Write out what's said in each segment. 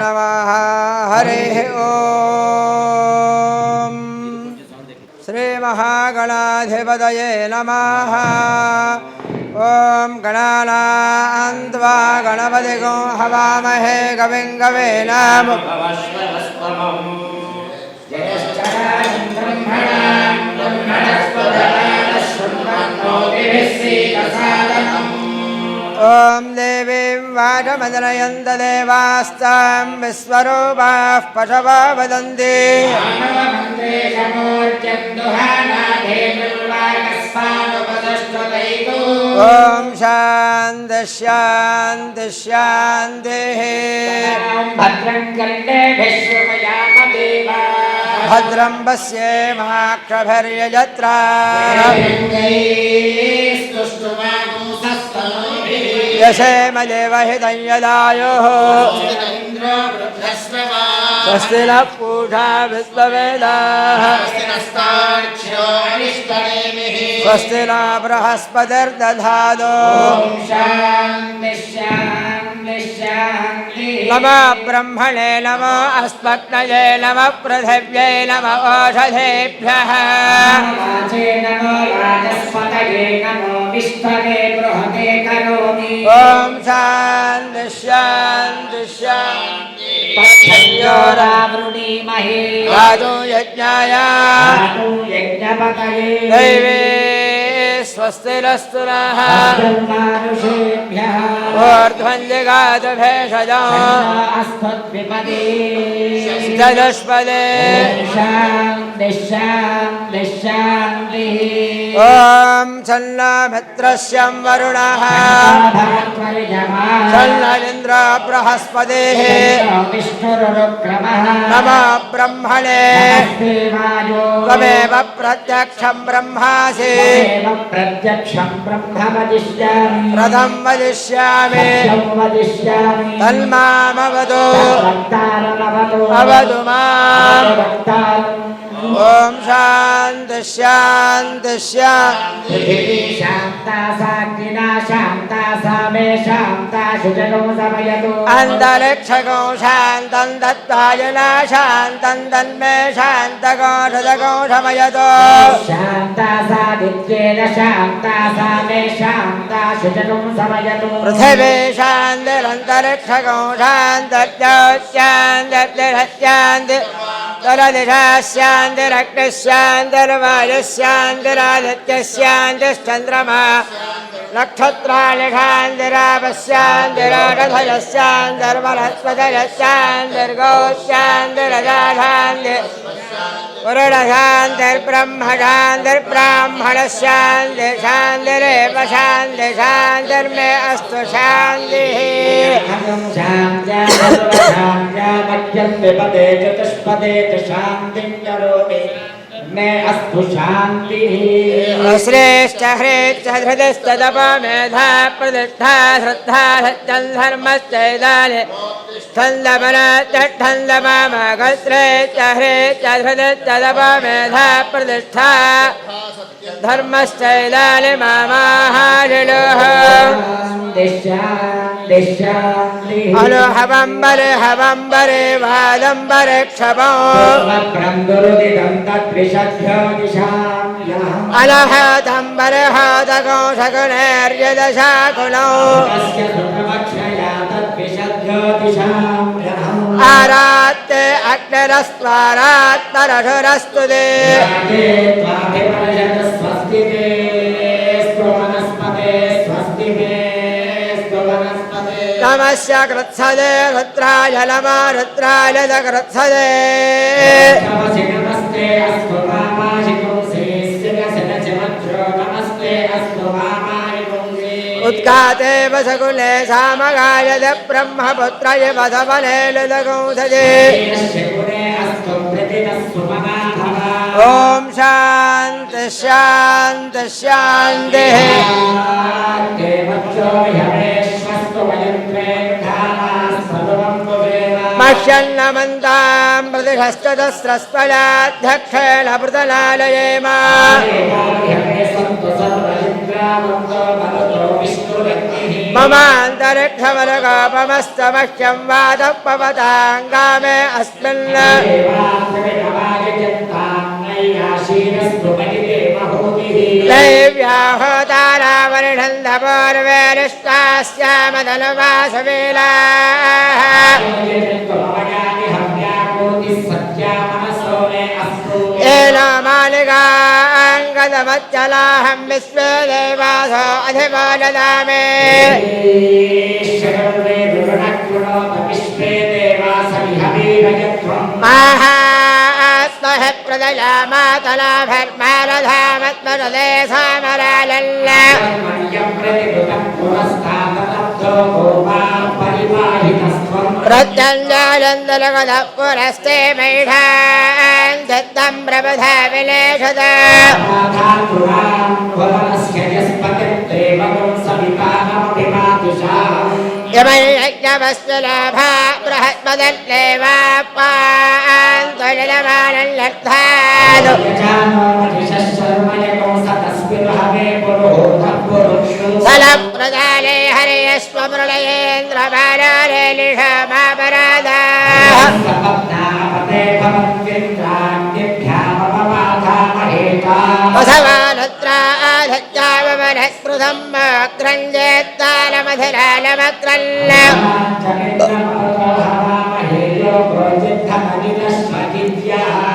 नमः। हरिः ॐ। श्रीमहागणाधिपतये नमः। ॐ गणानां त्वा गणपतिगं हवामहे कविं कवीनामुपमश्रवस्तमम्। ॐ देवीं वाचमदनयन्त देवास्तां विश्वरूपाः पशवो वदन्ति। ॐ शान्ति शान्ति शान्तिः। भद्रं पश्येमाक्षभिर्यजत्राः यशेम देवहितं यदायुः। स्वस्ति नः पूषा विश्ववेदाः स्वस्ति नः बृहस्पतिर्दधातु। नमो ब्रह्मणे नमो अस्मत्तये नमः पृथिव्यै नमो ओषधेभ्यः। ॐ शान्ति शान्ति शान्ति। राजो यज्ञाय दैवे स्वस्तिरस्तु नः। ऊर्ध्वं जगातु भेषजं चतुष्पदे। ॐ सन्नो मित्रस्यं वरुणः सन्नो इन्द्रो बृहस्पतिः। नमो ब्रह्मणे त्वमेव प्रत्यक्षं ब्रह्मासि रथं वदिष्यामि तन्मामवतु अवतु माम्। ॐ शान्ति शान्ति शान्ति। अन्तरिक्षगो शान्तं दत्तायना शान्तं तन्मे शान्तगो हृदगो शमयतो। पृथिवी शान्तिरन्तरिक्षगो शान्तर्योश्चान्तिर्शान्ति तलदिशास्यान्तिरग्निः शान्तिर्वायुस्यान्तिरादित्यस्यान्तिश्चन्द्रमा नक्षत्राणि शान्तिरागधयस्यान्तिर्वनस्पतयस्यान्तिर्गोस्यान्तिरजाशान्ति पुरुषशान्तिर्ब्रह्मशान्तिर्ब्राह्मणशान्ति शान्तिरेव शान्ति शान्तिर्मे अस्तु शान्तिः। श्रेष्ठ ह्रेष्ठ धृतस्तदप मेधा प्रतिष्ठा श्रद्धा सत्यं धर्मश्चैदाने छन्दमनश्चन्दमामगश्रेष्ठ ह्रेष्ठ धृतस्तदप मेधा प्रतिष्ठा धर्मश्चैदाने मामाहारिणः। अलोहवम्बरे हवम्बरे वादम्बरे क्षमो अलहतम्बरे हातको शकुनेर्यदशाकुलौ आरात्ते अग्निरस्त्वारात् परशुरस्तु ते। नमस्य कृत्सदे रुद्राय नमः रुद्राय कृत्सदे। उत्काते वसकुले सामगाय ब्रह्मपुत्राय वधवने लुदगौधजे। ॐ शान्ति शान्ति शान्तिः। मह्यन्नमन्तां प्रतिहस्तदस्रस्पयाध्यक्षेण मृतलालयेम। ममान्तरिक्षमलगोपमस्तमह्यं वादः पवताङ्गामे अस्मिन् दैव्याः तारावरिणन्दपूर्वेरिष्टास्यामदनुवासवेलाः येन मालिकाङ्गदमच्चलाहं विश्वे देवासो अधिपो ददामि माहात्मः प्रदया मातलाभर्मालधामत्मरदे सामरालल्ल प्रत्यञ्जालन्दलगदः पुरस्ते मैढान् दत्तं प्रबधा विलेशद यमयज्ञवस्वलाभा बृहत्पदल्लेवापान्तजलमानल्लब्धादु सलप्रदाले हरियस्वमृळयेन्द्रबालाले लिषमापराधाः वसवानुत्राधत्यावमनस्कृतं क्रञ्जेत्तालमधुरालमक्रल्ल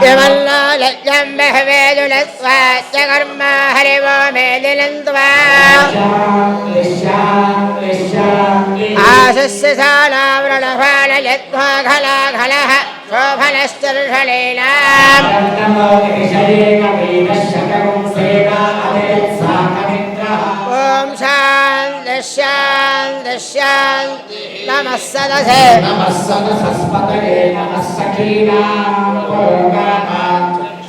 यमल्लालज्जं बहवेदुलस्वास्य कर्म हरिवो मेदिलन्त्वा आशस्य शालावृणफालयत्वा खलाखलः शोभनश्चर्षलेनाम् ॐ शान्ति शान्ति शान्ति नमः सदसे नमः सदसस्पतये नमः सखीनां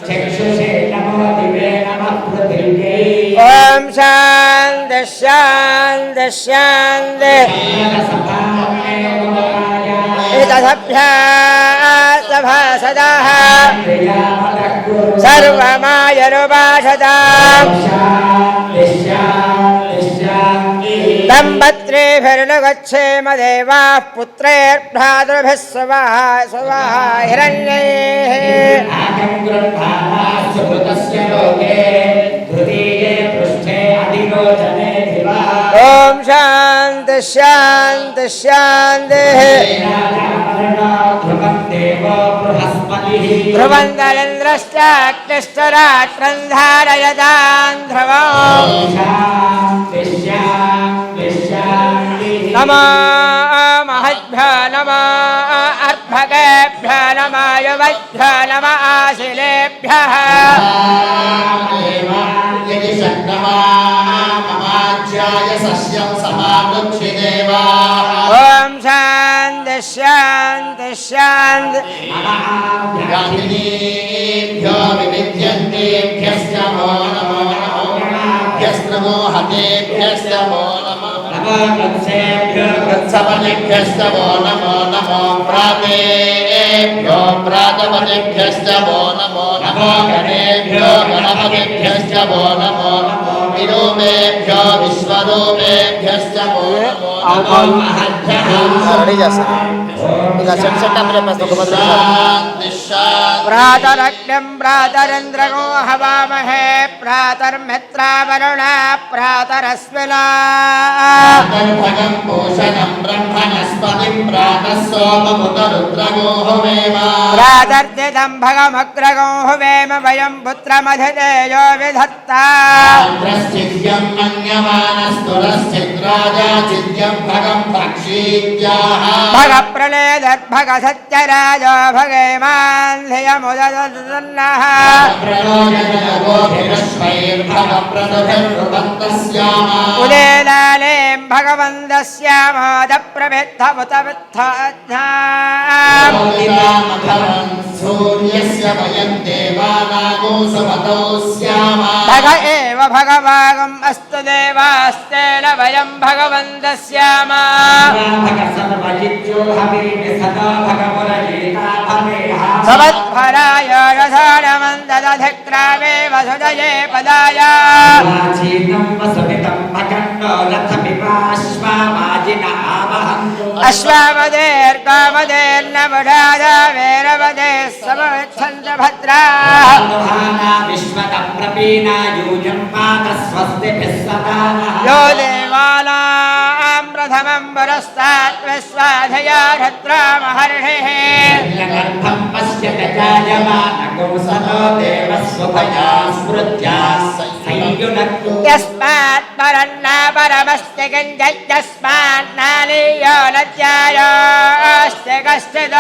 चक्षुषे नमो दिवे नमः पृथिव्यै ॐ शान्ति शान्ति शान्ति इतसभ्या सभासदः सर्वमायरुभाषताम् दम्पत्रेभिर्नुगच्छेम देवाः पुत्रेर्भ्रातृभिः स्वः हिरण्यैः ॐ शान्ति शान्ति शान्तिः ध्रुवन्दरेन्द्रश्चाग्निश्चरात्रं धारयतां ध्रुवम् नमो महद्भ्यो नमो अर्भकेभ्यो नमो युवभ्यो नमः आशिलेभ्यः ॐ शान्ति शान्ति शान्ति गामिनीभ्यो विविध्यन्तेभ्यश्च नमो नमो नमो हतेभ्यश्च नमो नमो गच्छपतिभ्यश्च नमो नमो प्रातेभ्यो प्रातपतिभ्यश्च नमो नमो गणेभ्यो गणपतिभ्यश्च नमो विलोमेभ्यो विश्वलोमेभ्यश्च नमो प्रातरग्निं प्रातरिन्द्रगो हवामहे प्रातर्मित्रावरुणा प्रातरस्विना पोषणं ब्रह्मणस्पतिं प्रातः सोममुतरुद्रगो हवेम प्रातर्दितं भगमग्रगो हवेम वयं पुत्रमधिदेयो विधत्ता चिद्यं मन्यमानस्तुरश्चिद्राजा चिद्यं भगं पक्षीत्याः भगप्रलेदर्भग सत्यराजो भगेमान् धियमुददन्नः उदेलालें भगवन्दस्यामोदप्रविद्धमुतविद्धध्याम् सूर्यस्य वयं देवानागो समतौ स्यामः भग एव भगवागम् अस्तु देवास्तेन वयं भगवन्तस्याम सवत्फलाय रसायमन्ददधिक्रामे वसुदये पदाय अश्वामदेर्कामदेर्नवडाद वेरवदे समविच्छन्द भद्रा यो देवानां प्रथमं वरस्तात् विश्वाधया भद्रा महर्षिः यस्मात् परन्ना परमस्ति किञ्चित् नालीयो लज्जायोऽस्ति कश्चित्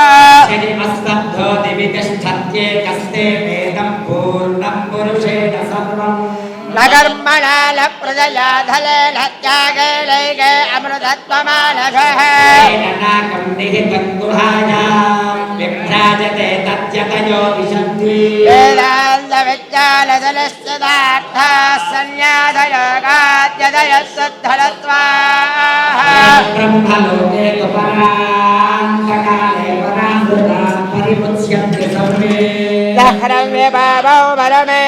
न कर्मणा न प्रजया धलेन त्यागेनैके अमृतत्वमानघः वेदान्तविद्यालजलश्चिदार्थाः सन्न्यासयोगाद्यतयः शुद्धलत्वाः ब्रह्मलोके तु परान्तकाले परामृतात् दह्रव्यभावौ परमे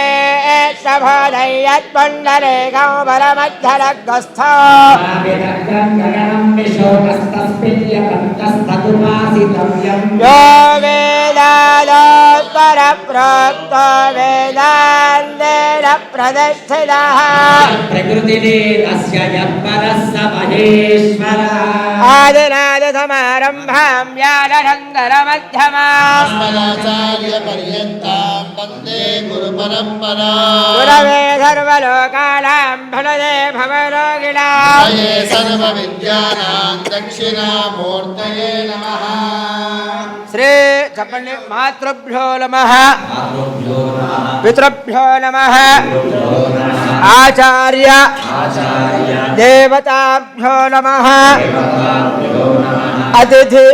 सभोधयत्पुण्डरीकौ परमध्यरग्रस्थो यो वेदालोत्तरप्रोक्तो वेदान्तेन प्रतिष्ठितः प्रकृतिरेतस्य यः परः स महेश्वरः आदिनादिसमारम्भां व्यालशङ्करमध्यमाम् अस्मदाचार्यपर्यन्तां वन्दे गुरुपरम्पराम् गुरवे सर्वलोकानां भणदे भवरोगिणां हये सर्वविद्यानां दक्षिणामूर्तये नमः श्री चपण्डि मातृभ्यो नमः पितृभ्यो नमः आचार्य देवताभ्यो नमः अतिथि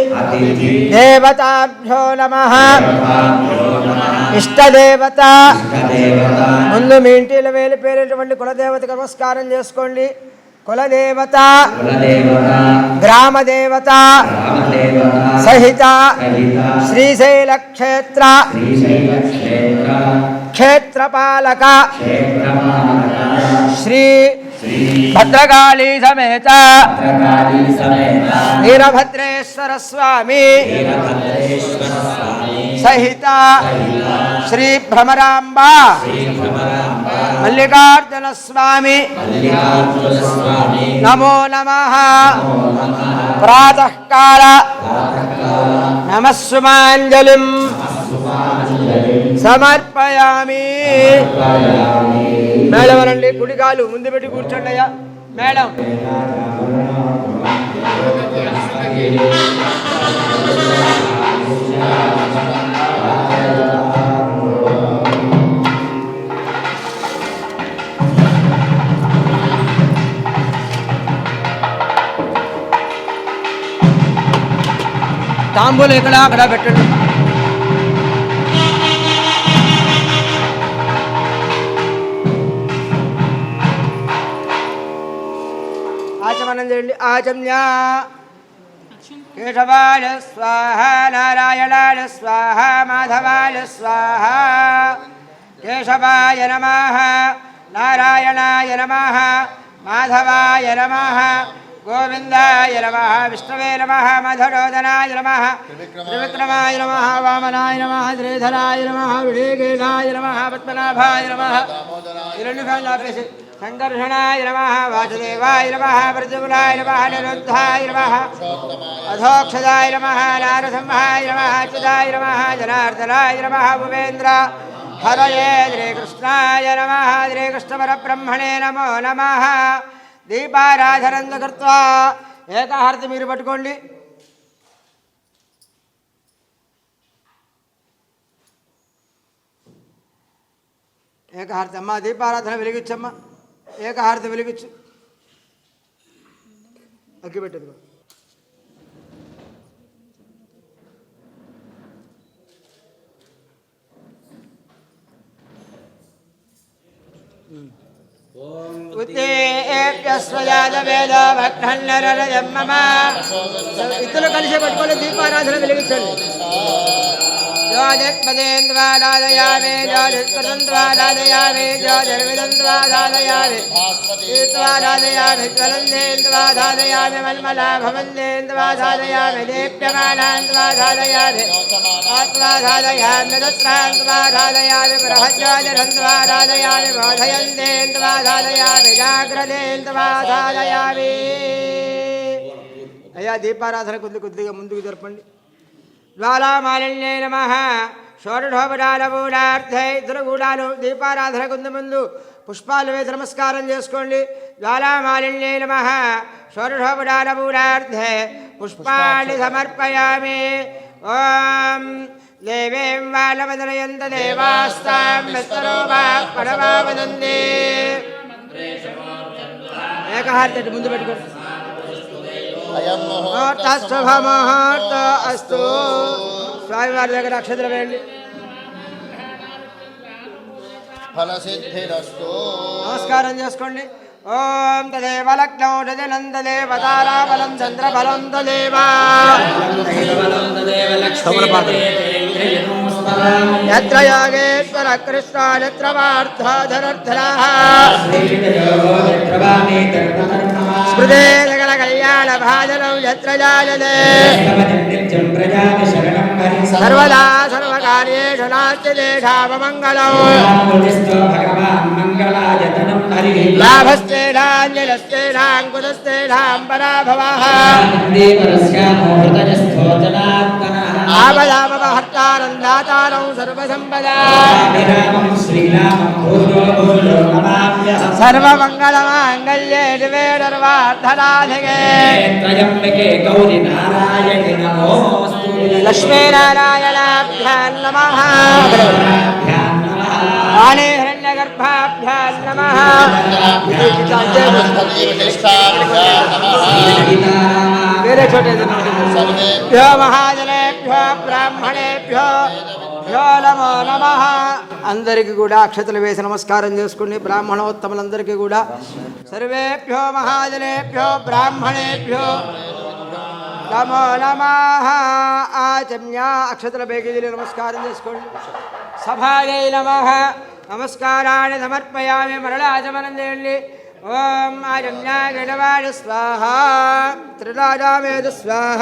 देवताभ्यो नमः ఇష్టదేవత ముందు మీ ఇంటిలో వేలిపోయినటువంటి కులదేవతకు నమస్కారం చేసుకోండి. కులదేవత గ్రామదేవత సహిత శ్రీశైల క్షేత్ర క్షేత్రపాలక శ్రీ భద్రకాళీ సమేత వీరభద్రేశ్వర స్వామి సహిత శ్రీ భ్రమరాంబ మల్లికార్జున స్వామి నమో నమః. ప్రాతఃకాల నమస్సుమాంజలిం సమర్పయామి. మేడం అనండి, కుడికాలు ముందు పెట్టి కూర్చోండి అయ్యా. మేడం తాంబూలు ఇక్కడ అక్కడ పెట్టండి. ఆచమనం చేయండి. ఆచమ్య కేశవాయ స్వాహ, నారాయణాయ స్వాహ, మాధవాయ స్వాహ. కేశవాయ నమః, నారాయణాయ నమః, మాధవాయ నమః, గోవిందాయ నమః, విష్ణవే నమః, మధురోదనాయ నమః, త్రివిక్రమాయ నమః, వామనాయ నమః, శ్రీధరాయ నమః, వివేకేశాయ నమః, పద్మనాభాయ నమః, హిరణ్యకాలాపేసి సంకర్షణాయ నమః, వాసుదేవాయ నమః, ప్రద్యుమ్నాయ నమః, నిరుద్ధాయ నమః, అధోక్షదాయ నమః, నారసింహాయ నమః, అచ్యుతాయ నమః, జనార్దనాయ నమః, భువేంద్ర హరయే శ్రీకృష్ణాయ నమః. శ్రీకృష్ణపరబ్రహ్మణే నమో నమః. దీపారాధనం కృత్వా ఏకహారతి మీరు పట్టుకోండి. ఏకహారతి అమ్మ, దీపారాధన వెలిగించమ్మా. ఏకహారతి వెలిగించు. అగ్గిపెట్టదు. ఇద్దరు కలిసి పట్టుకొని దీపారాధన వెలిగించండి. ज्योतिष्पदेन्द्वाराधयामि ज्योतिष्पदन्द्वाराधयामि ज्योतिर्विदन्द्वाराधयामि ईत्वाराधयामि ज्वलन्देन्द्वाराधयामि मन्मलाभवन्देन्द्वाराधयामि दीप्यमानान्द्वाराधयामि आत्माराधयामि तत्रान्द्वाराधयामि बृहज्योतिरन्द्वाराधयामि बोधयन्तेन्द्वाराधयामि जाग्रतेन्द्वाराधयामि అయ్యా దీపారాధన కొద్దిగా ముందుకు జరపండి. జ్వాలామాలిన్యే నమః షోడశోపచారపూజార్థై ఇతరగూడాలు దీపారాధన ముందు పుష్పాలు వేసి నమస్కారం చేసుకోండి. జ్వాలామాలిన్యే నమః షోడశోపచారపూజార్థై పుష్పాన్ని సమర్పయామి. ఓం దేవీం బాలమదనయంత దేవాస్తాం విస్తరూపా పరమా వదంతి. ఏకహారతి ముందు పెట్టుకోండి. ముహూర్త శుభముహూర్త అస్తు. స్వామివారి దగ్గర అక్షతలు వేయండి. ఫలసిద్ధిరస్తు. నమస్కారం చేసుకోండి. ఓం తదేవ లగ్నౌ తదనందదేవ తారాబలం చంద్రబలం తదేవ యత్ర యోగేశ్వర కృష్ణ యత్ర పార్థో ధనుర్ధరః స్మృతే సకల కళ్యాణ భాజనం యత్ర జాయతే సర్వదా సర్వకార్యేషు నాస్తి దేశాపమంగళం లాభస్తేషాంజలస్తేషాం కుతస్తేషాం పరాభవః ఆపదాపహర్తారం దాతారం సర్వసంపదా సర్వమంగళమాంగళ్యే శివే సర్వార్థసాధకే లక్ష్మీనారాయణాభ్యాం నమః. ఆనే హిరణ్యగర్భాభ్యాం నమః. వేరే చోటే భ్యో మహాజనేభ్యో బ్రాహ్మణేభ్యో భ్యో నమో నమః. అందరికీ కూడా అక్షతలు వేసి నమస్కారం చేసుకుని బ్రాహ్మణోత్తములందరికీ కూడా సర్వేభ్యో మహాజనేభ్యో బ్రాహ్మణేభ్యో నమో నమః. ఆచమ్య అక్షతల బేగిదిని నమస్కారం చేసుకోండి. సభాయై నమః. నమస్కారాన్ని సమర్పయామి. మరలా ఆచమనం చేయండి. ఓం ఆచమ్య గణవాడ స్వాహ త్రిరాజామేద స్వాహ.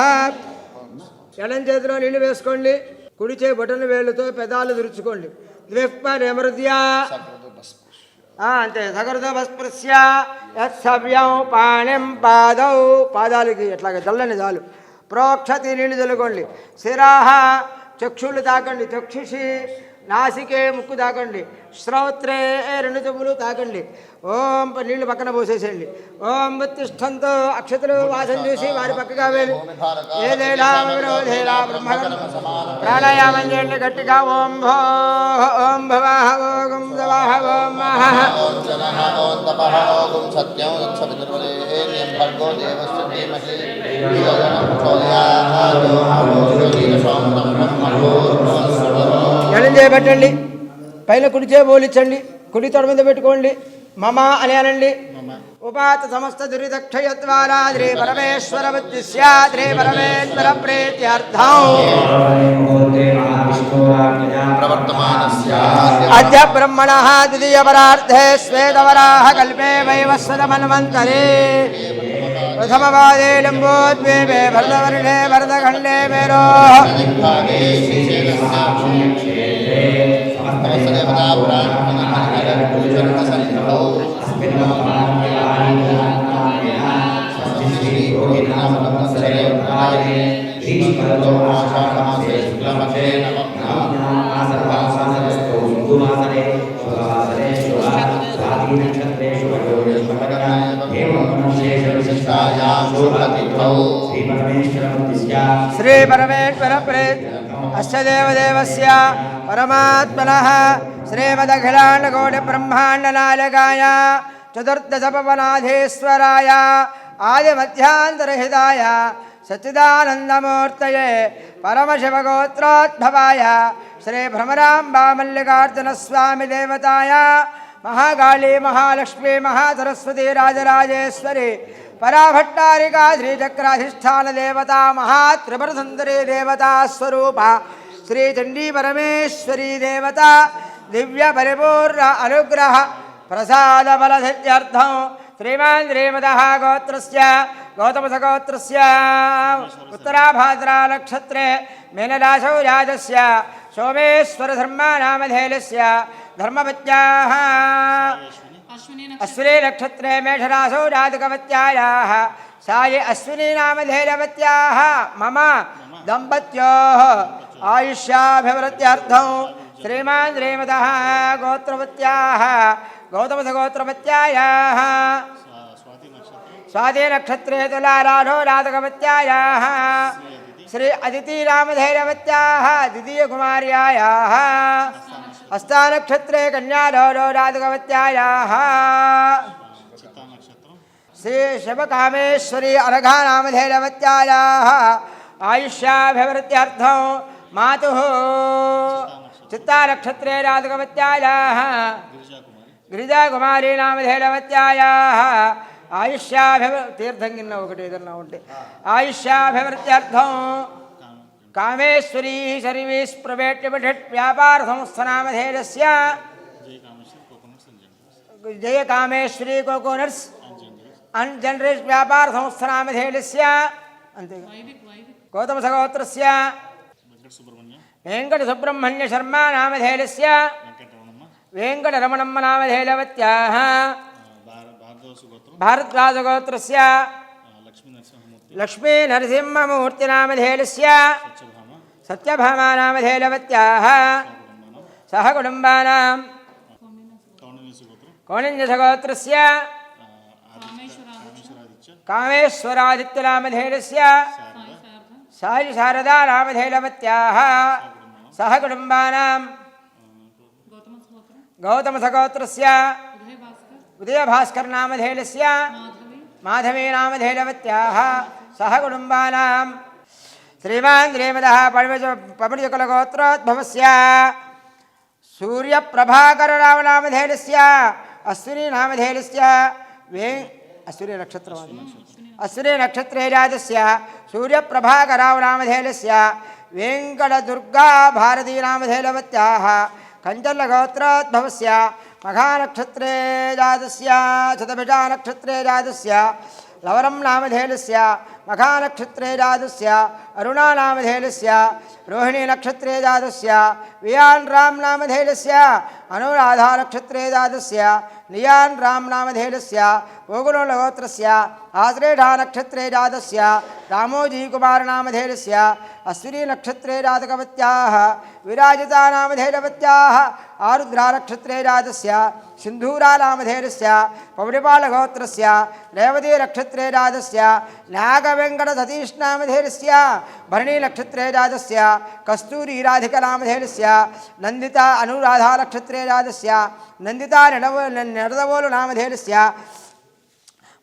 ఎడం చేతిలో నీళ్లు వేసుకోండి. కుడిచే బొటన వేళ్ళతో పెదాలు తుడుచుకోండి. ద్విపరిమృద్యా అంతే సకృతస్పృశ్య యత్సవ్యం పాణిం పాదౌ. పాదాలకి ఎట్లాగా చల్లని చాలు. ప్రోక్షతి నీళ్లు చల్లుకోండి. శిరాహ చక్షులు తాకండి. చక్షుషి నాసికే ముక్కు తాకండి. శ్రౌత్రే రెండు చెవులు తాకండి. ఓం నీళ్లు పక్కన పోసేసేయండి. ఓం ఉత్తిష్టంతో అక్షతలు వాసన చూసి వారి పక్కగా వేలు ఏదేలా విరోధేలా బ్రహ్మగం ప్రాణాయామం చేయండి గట్టిగా. ఓం భో ఓం భవః ఓం సవః ఓం మహః ఎడం చేయబెట్టండి. పైన కుడి చేయబోలిచ్చండి. కుడి తొడ మీద పెట్టుకోండి. మమ అని అనండి. ఉపాత సమస్త దురిదక్షయద్వారా శ్రీ పరమేశ్వర బుద్ధి స్యాత్ శ్రీ పరమేశ్వర ప్రీత్యర్థం అద్య బ్రహ్మణః ద్వితీయ పరార్థే శ్వేతవరాహ కల్పే వైవస్వతమన్వంతరే ప్రథమపాదే లంబోద్వీపే భరతవర్ణే భరతఖండే మేరో శ్రీ పరమేశ్వర ప్రేత్ అస్య దేవదేవస్య పరమాత్మనః శ్రీమదఖిలాండకోటి బ్రహ్మాండ నాయకాయ చతుర్దశపవనాధీశ్వరాయ ఆదిమధ్యాంతరహితాయ సచ్చిదానందమూర్తయే పరమశివగోత్రోద్భవాయ శ్రీ భ్రమరాంబా మల్లికార్జున స్వామి దేవతాయ మహాకాళీ మహాలక్ష్మీ మహాసరస్వతి రాజరాజేశ్వరి పరాభట్టారికా శ్రీచక్రాధిష్టాన దేవత మహాత్రిపురసుందరీ దేవతా స్వరూప శ్రీ చండీ పరమేశ్వరీ దేవత దివ్య పరిపూర్ణ అనుగ్రహ ప్రసాద బలసిద్ధ్యర్థం శ్రీమాన్ శ్రీమదః గోత్రస్య గౌతమసగోత్రస్య ఉత్తరాభాద్రా నక్షత్రే మీనరాశౌ రాజస్య సోమేశ్వర ధర్మనామధేయస్య ధర్మపత్యాః అశ్వినీ నక్షత్రే మేషరాశౌ రాధికవత్యాయాः సాయి అశ్వినీ నామధేయవత్యాः మమ దంపత్యోः ఆయుష్యాభివృద్ధ్యర్థం శ్రీమాన్ శ్రీమదః గోత్రవత్యాः గౌతమసగోత్రవత్యాయాः స్వాతి నక్షత్రే తులారాఢో రాధకవత్యాయాः శ్రీ అదితి నామధేయవత్యాः ద్వితీయ కుమార్యాయాः హస్తానక్షత్రే కన్యాఢో రాధకవత్యాయాः శ్రీ శివకామేశ్వరీ అనఘా నామధేయవత్యాయాः ఆయుష్యాభివృద్ధ్యర్థం మాతుః చిత్తానక్షత్రే రాధకవత్యాయాः గిరిజాకుమారీ నామధేయవత్యాయాः తీర్థం కింద ఒకటి ఏదన్నా ఉంటే ఆయుష్యాభివృద్ధ్యర్థం కామేశ్వరీ సర్వీస్ ప్రైవేట్ లిమిటెడ్ వ్యాపార సంస్థ నామధేయస్య జయ కామేశ్వరీ కోకోనట్స్ అండ్ జనరేట్ వ్యాపార సంస్థ నామధేయస్య అంతేగా గౌతమ సగోత్రస్య వెంకట సుబ్రహ్మణ్య శర్మ నామధేయస్య వెంకటరమణమ్మ నామధేయవత్యాः భారద్వాజగోత్రస్య లక్ష్మీ నరసింహమూర్తి నామధేయస్య సత్యభామా నామధేయవత్యాः సహ కుటుంబానాం కౌణిన్యసగోత్రస్య కామేశ్వరాదిత్య నామధేయస్య సాయి శారదా నామధేయవత్యాः సహ కుటుంబానాం గౌతమసగోత్రస్య ఉదయభాస్కర్ నామధేయస్య మాధవీ నామధేయవత్యాः సహ కుటుంబానాం శ్రీమాన్ శ్రీమదః పవనయుగలగోత్రోద్భవస్య సూర్యప్రభాకరరావు నామధేయస్య అశ్వినీ నామధేయస్య అశ్వినీ నక్షత్రం అశ్వినీ నక్షత్రే రాజస్య సూర్యప్రభాకరరావు నామధేయస్య వెంకటదుర్గా భారతీ నామధేయవత్యాः కంచర్లగోత్రోద్భవస్య మఘానక్షత్రే జాతస్య శతభిషా నక్షత్రే జాతస్య లవరం నామధేయస్య మఘానక్షత్రే జాతస్య అరుణా నామధేయస్య రోహిణీ నక్షత్రే జాతస్య వియాన్ రామ్ నామధేయస్య అనురాధా నక్షత్రే జాతస్య నియాన్ రామ్ నామధేయస్య ఓగుణోలగోత్రస్య ఆశ్లేషా నక్షత్రే జాతస్య రామోజీ కుమార నామధేయస్య అశ్వినీ నక్షత్రే జాతకవత్యాः విరాజితా నామధేయవత్యాः ఆరుద్రా నక్షత్రే జాతస్య సింధూరా నామధేయస్య పౌడిపాళగోత్రస్య రేవతీ నక్షత్రే జాతస్య నాగవెంకట సతీష్ నామధేయస్య భరణీ నక్షత్రే జాతస్య కస్తూరి రాధిక నామధేయస్య నందిత అనురాధా నక్షత్రే జాతస్య నందిత నడదవోలు నామధేయస్య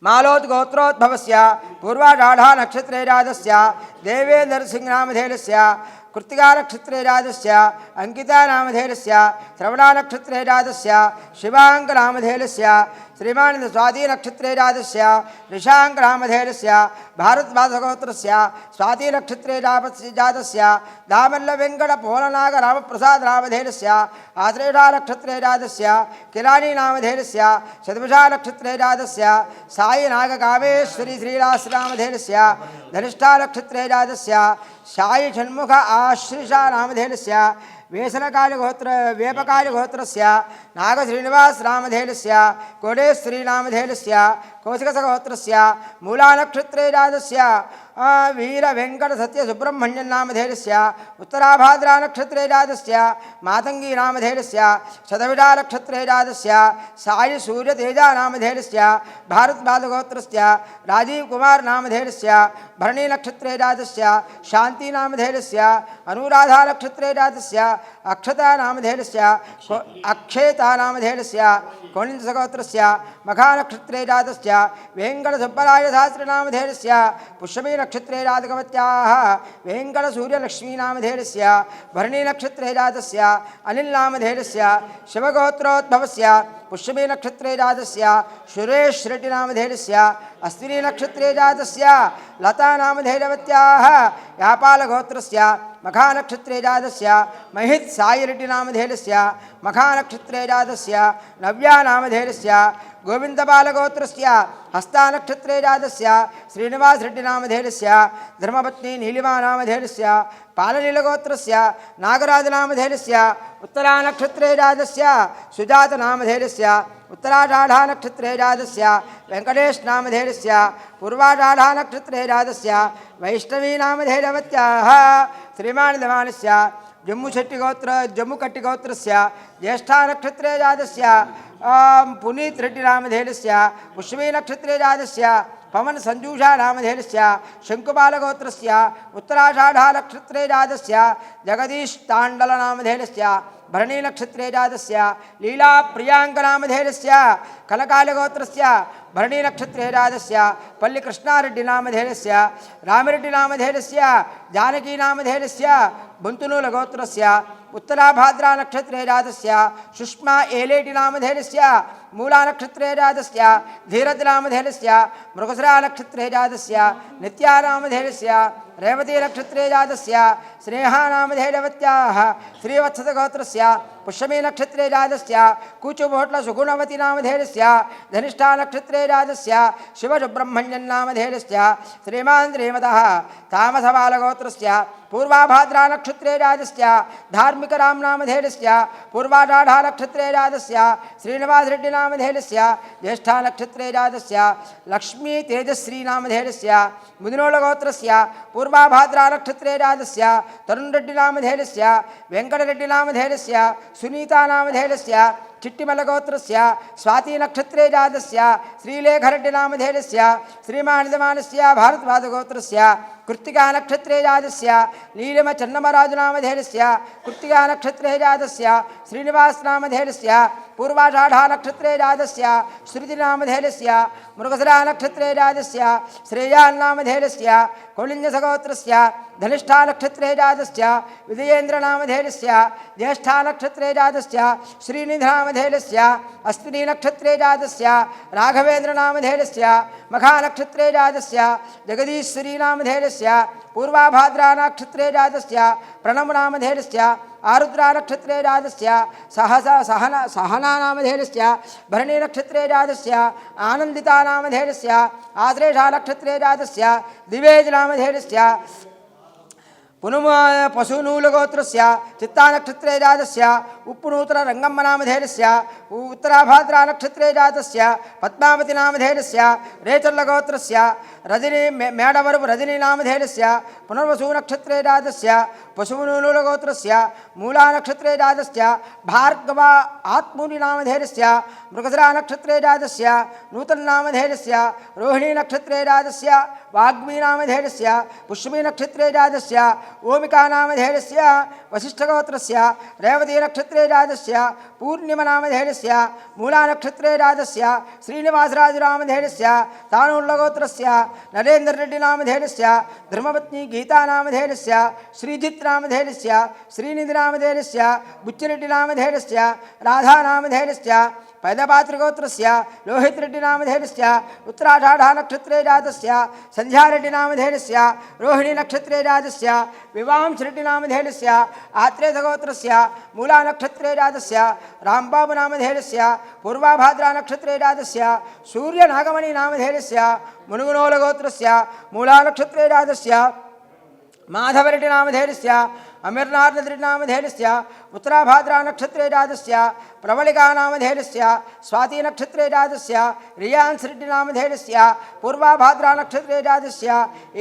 మాలోద్గోత్రోద్భవస్య పూర్వాఢాఢా నక్షత్రే జాతస్య దేవేందర్ సింగ్ నామధేయస్య కృత్తికా నక్షత్రే జాతస్య అంకితా నామధేయస్య శ్రవణా నక్షత్రే జాతస్య శివాంక నామధేయస్య శ్రీమానంద స్వాతి నక్షత్రే జాతస్య రిషాంక నామధేయస్య భారద్వాజగోత్రస్య స్వాతి నక్షత్రే జాతస్య దామల్ల వెంకట పోలనాగ రామప్రసాద్ నామధేయస్య ఆశ్లేషా నక్షత్రే జాతస్య కిలానీ నామధేయస్య శతభిషా నక్షత్రే జాతస్య సాయి నాగ కామేశ్వరి శ్రీరాస్ నామధేయస్య ధనిష్ఠా నక్షత్రే జాతస్య సాయి షణ్ముఖ ఆశ్రిషా నామధేయస్య వేపకాళిగోత్రస్య నాగశ్రీనివాస్ నామధేయస్య కోడేశ్వరీ నామధేయస్య కౌశికసగోత్రస్య మూలా నక్షత్రే జాతస్య వీర వెంకట సత్య సుబ్రహ్మణ్యం నామధేయస్య ఉత్తరాభాద్రా నక్షత్రే జాతస్య మాతంగీ నామధేయస్య శతవిడా నక్షత్రే జాతస్య సాయి సూర్యతేజ నామధేయస్య భారద్వాజగోత్రస్య రాజీవ్ కుమార్ నామధేయస్య భరణీ నక్షత్రే జాతస్య శాంతి నామధేయస్య అనురాధా నక్షత్రే జాతస్య అక్షతా నామధేయస్య అక్షేతా నామధేయస్య కౌణిన్యసగోత్రస్య మఘానక్షత్రే జాతస్య वेङ्कटसुब्बरायशास्त्रीनामधेयस्य पुष्यमी नक्षत्रे जातकवत्याः वेङ्कटसूर्यलक्ष्मीनामधेयस्य भरणी नक्षत्रे जातस्य अनिलनामधेयस्य शिवगोत्रोद्भवस्य पुष्यमी नक्षत्रे जातस्य सुरेश रेड्डिनामधेयस्य अश्विनी नक्षत्रे जातस्य लतानामधेयवत्याः व्यापालगोत्रस्य मखानक्षत्रे जातस्य महित् सायिरेड्डिनामधेयस्य मखानक्षत्रे जातस्य नव्यानामधेयस्य गोविन्दबालगोत्रस्य हस्तानक्षत्रे जातस्य श्रीनिवासरेड्डिनामधेयस्य धर्मपत्नी नीलिमानामधेयस्य पालनीलगोत्रस्य नागराजनामधेयस्य उत्तरानक्षत्रे जातस्य सुजातनामधेयस्य उत्तराषाढानक्षत्रे जातस्य वेङ्कटेशनामधेयस्य पूर्वाषाढानक्षत्रे जातस्य वैष्णवीनामधेयवत्याः श्रीमानिधमानस्य जम्मुकट्टिगोत्रस्य ज्येष्ठानक्षत्रे जातस्य पुनीत रेड्डिनामधेयस्य पुष्यमी नक्षत्रे जातस्य पवन संजूषा नामधेयस्य शंकुपालगोत्रस्य उत्तराषाढानक्षत्रे जातस्य जगदीश ताण्डलनामधेयस्य भरणी नक्षत्रे जातस्य लीला प्रियांकनामधेयस्य कनकालगोत्रस्य भरणी नक्षत्रे जातस्य पल्लिकृष्णारेड्डिनामधेयस्य रामिरेड्डिनामधेयस्य जानकीनामधेयस्य बुन्तुनूलगोत्रस्य उत्तराभाद्रा नक्षत्रे जातस्य सुष्मा एलेटिनामधेयस्य मूलानक्षत्रे जातस्य धीरजनामधेयस्य मृगसरा नक्षत्रे जातस्य नित्यानामधेयस्य रेवती नक्षत्रे जातस्य स्नेहानामधेयवत्याः श्रीवत्सगोत्रस्य पुष्यमी नक्षत्रे जातस्य कूचुभोट्ल सुगुणवती नामधेयस्य धनिष्ठा नक्षत्रे जातस्य शिवसुब्रह्मण्यन्नामधेयस्य श्रीमान् श्रीमतः तामसबालगोत्रस्य पूर्वाभाद्रा नक्षत्रे जातस्य धार्मिकरामनामधेयस्य पूर्वाषाढा नक्षत्रे जातस्य श्रीनिवासरेड्डिनामधेयस्य ज्येष्ठा नक्षत्रे जातस्य लक्ष्मी तेजश्रीनामधेयस्य मुदिनोलगोत्रस्य पूर्वाभाद्रा नक्षत्रे जातस्य तरुणरेड्डिनामधेयस्य वेङ्कटरेड्डिनामधेयस्य सुनीतानामधेयस्य चिट्टिमलगोत्रस्य स्वाती नक्षत्रे जातस्य श्रीलेखरेड्डिनामधेयस्य श्रीमानिधमानस्य भारद्वाजगोत्रस्य कृत्तिका नक्षत्रे जातस्य नीलिम चन्नमराजुनामधेयस्य कृत्तिका नक्षत्रे जातस्य श्रीनिवासनामधेयस्य पूर्वाषाढा नक्षत्रे जातस्य श्रुतिनामधेयस्य मृगसरा नक्षत्रे जातस्य श्रेयान्नामधेयस्य कौलिन्यसगोत्रस्य धनिष्ठा नक्षत्रे जातस्य विजयेन्द्रनामधेयस्य ज्येष्ठा नक्षत्रे जातस्य श्रीनिधिनामधेयस्य अश्विनी नक्षत्रे जातस्य राघवेन्द्रनामधेयस्य मखानक्षत्रे जातस्य जगदीश्वरीनामधेयस्य पूर्वाभाद्रा नक्षत्रे जातस्य प्रणवनामधेयस्य आरुद्रा नक्षत्रे जातस्य सहनानामधेयस्य भरणी नक्षत्रे जातस्य आनन्दितानामधेयस्य आश्लेषा नक्षत्रे जातस्य दिवेजनामधेयस्य पशुनूलगोत्रस्य चित्तानक्षत्रे जातस्य उप्पुनूतर रंगम्मनामधेयस्य उत्तराभाद्रा नक्षत्रे जातस्य पद्मावतीनामधेयस्य रेचल्लगोत्रस्य रजनी मेडवरु रजनीनामधेयस्य पुनर्वसु नक्षत्रे जातस्य पशुनूलगोत्रस्य मूलानक्षत्रे जातस्य भार्गव आत्मूलिनामधेयस्य मृगसरा नक्षत्रे जातस्य नूतननामधेयस्य रोहिणी नक्षत्रे जातस्य वाग्मीनामधेयस्य पुष्यमी नक्षत्रे जातस्य ओमिकानामधेयस्य वसिष्ठगोत्रस्य रेवती नक्षत्रे जातस्य पूर्णिमनामधेयस्य मूलानक्षत्रे जातस्य श्रीनिवासराजुनामधेयस्य तानुल्लगोत्रस्य नरेन्द्ररेड्डिनामधेयस्य धर्मपत्नी गीतानामधेयस्य श्रीजित्नामधेयस्य श्रीनिधिनामधेयस्य बुच्चिरेड्डिनामधेयस्य राधानामधेयस्य पैदपात्रिगोत्रस्य लोहितरेड्डिनामधेयस्य उत्तराषाढा नक्षत्रे जातस्य संध्यारेड्डिनामधेयस्य रोहिणी नक्षत्रे जातस्य विवांशरेड्डिनामधेयस्य आत्रेयगोत्रस्य मूलानक्षत्रे जातस्य रामबाबुनामधेयस्य पूर्वाभाद्रा नक्षत्रे जातस्य सूर्यनागमणिनामधेयस्य मुनुगुनोलगोत्रस्य मूलानक्षत्रे जातस्य माधवरेड्डिनामधेयस्य अमीर्नाथरेड्डिनामधेयस्य उत्तराभाद्रा नक्षत्रे जातस्य प्रवलिकानामधेयस्य स्वाती नक्षत्रे जातस्य रियांशरेड्डिनामधेयस्य पूर्वाभाद्रा नक्षत्रे जातस्य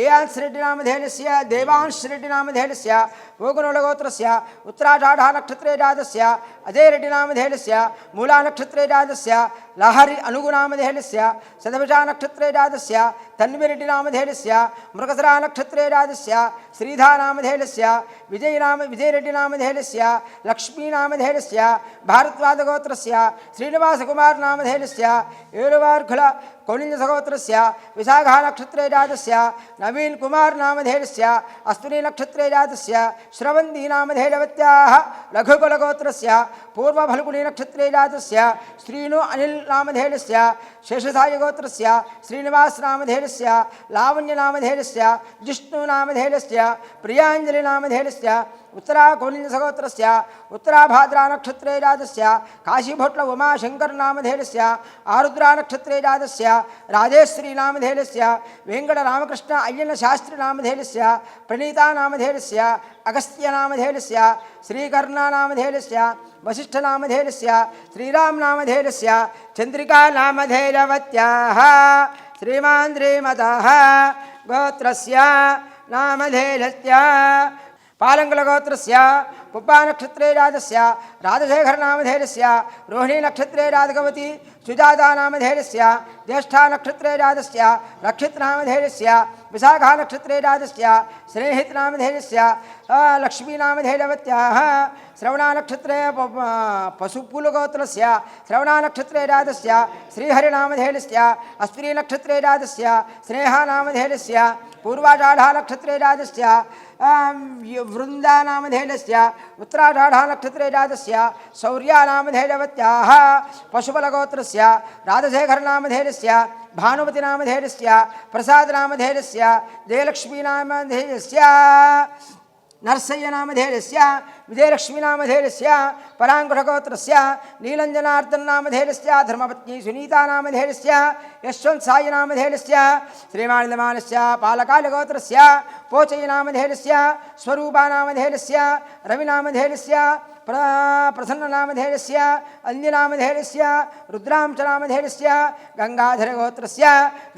एयांशरेड्डिनामधेयस्य देवांशरेड्डिनामधेयस्य गोगुनोलगोत्रस्य उत्तराषाढा नक्षत्रे जातस्य अजयरेड्डिनामधेयस्य मूलानक्षत्रे जातस्य लहरि अनुगुनामधेयस्य सदभिषा नक्षत्रे जातस्य तन्विरेड्डिनामधेयस्य मृगसरा नक्षत्रे जातस्य श्रीधानामधेयस्य विजयरेड्डिनामधेयस्य लक्ष्मीनामधेयस्य भारद्वाजगोत्रस्य श्रीनिवासकुमारनामधेयस्य एलुवार्खुल कौलिन्यसहोत्रस्य विशाखा नक्षत्रे जातस्य नवीन कुमार नामधेयस्य अश्विनी नक्षत्रे जातस्य श्रवन्ती नामधेयवत्याः लघुकुलगोत्रस्य पूर्वफल्गुनी नक्षत्रे जातस्य श्रीनु अनिल नामधेयस्य शेषसायगोत्रस्य श्रीनिवास नामधेयस्य लावण्य नामधेयस्य जिष्णु नामधेयस्य प्रियांजलि नामधेयस्य उत्तरा कौलिन्यसहोत्रस्य उत्तराभाद्रा नक्षत्रे जातस्य काशीभट्ल उमाशंकर नामधेयस्य आरुद्रा नक्षत्रे जातस्य राजेश्वरी नामधेयस्य वेंकटरामकृष्ण अय्यन शास्त्री नामधेयस्य प्रणीता नामधेयस्य अगस्त्य नामधेयस्य श्रीकर्णा नामधेयस्य वसिष्ठ नामधेयस्य श्रीराम नामधेयस्य चंद्रिका नामधेयवत्याः श्रीमान् श्रीमतः गोत्रस्य नामधेयस्य पालंगलगोत्रस्य पुप्पा नक्षत्रे जातस्य राजशेखर नामधेयस्य रोहिणी नक्षत्रे राधगवती सुजाता नामधेयस्य ज्येष्ठा नक्षत्रे जातस्य रक्षित नामधेयस्य विशाखा नक्षत्रे जातस्य स्नेहित नामधेयस्य लक्ष्मी नामधेयवत्याः श्रवणा नक्षत्रे पशुपुलगोत्रस्य श्रवणा नक्षत्रे जातस्य श्रीहरि नामधेयस्य अश्विनी नक्षत्रे जातस्य स्नेहा नामधेयस्य पूर्वाषाढ़ा नक्षत्रे जातस्य वृंदा नामधेयस्य उत्तराषाढ़ा नक्षत्रे जातस्य शौर्या नामधेयवत्याः पशुबलगोत्रस्य राजशेखर नामधेयस्य भानुमति नामधेयस्य प्रसाद नामधेयस्य जयलक्ष्मी नामधेयस्य नरसय्य नामधेयस्य विजयलक्ष्मी नामधेयस्य परांकुशगोत्रस्य नीलंजनार्दन नामधेयस्य धर्मपत्नी सुनीता नामधेयस्य यशवंत साई नामधेयस्य श्रीमानन्दमानस्य पालकालगोत्रस्य पोचय नामधेयस्य स्वरूपा नामधेयस्य रवि नामधेयस्य प्रसन्न नामधेयस्य अन्य नामधेयस्य रुद्रांश नामधेयस्य गंगाधर गोत्रस्य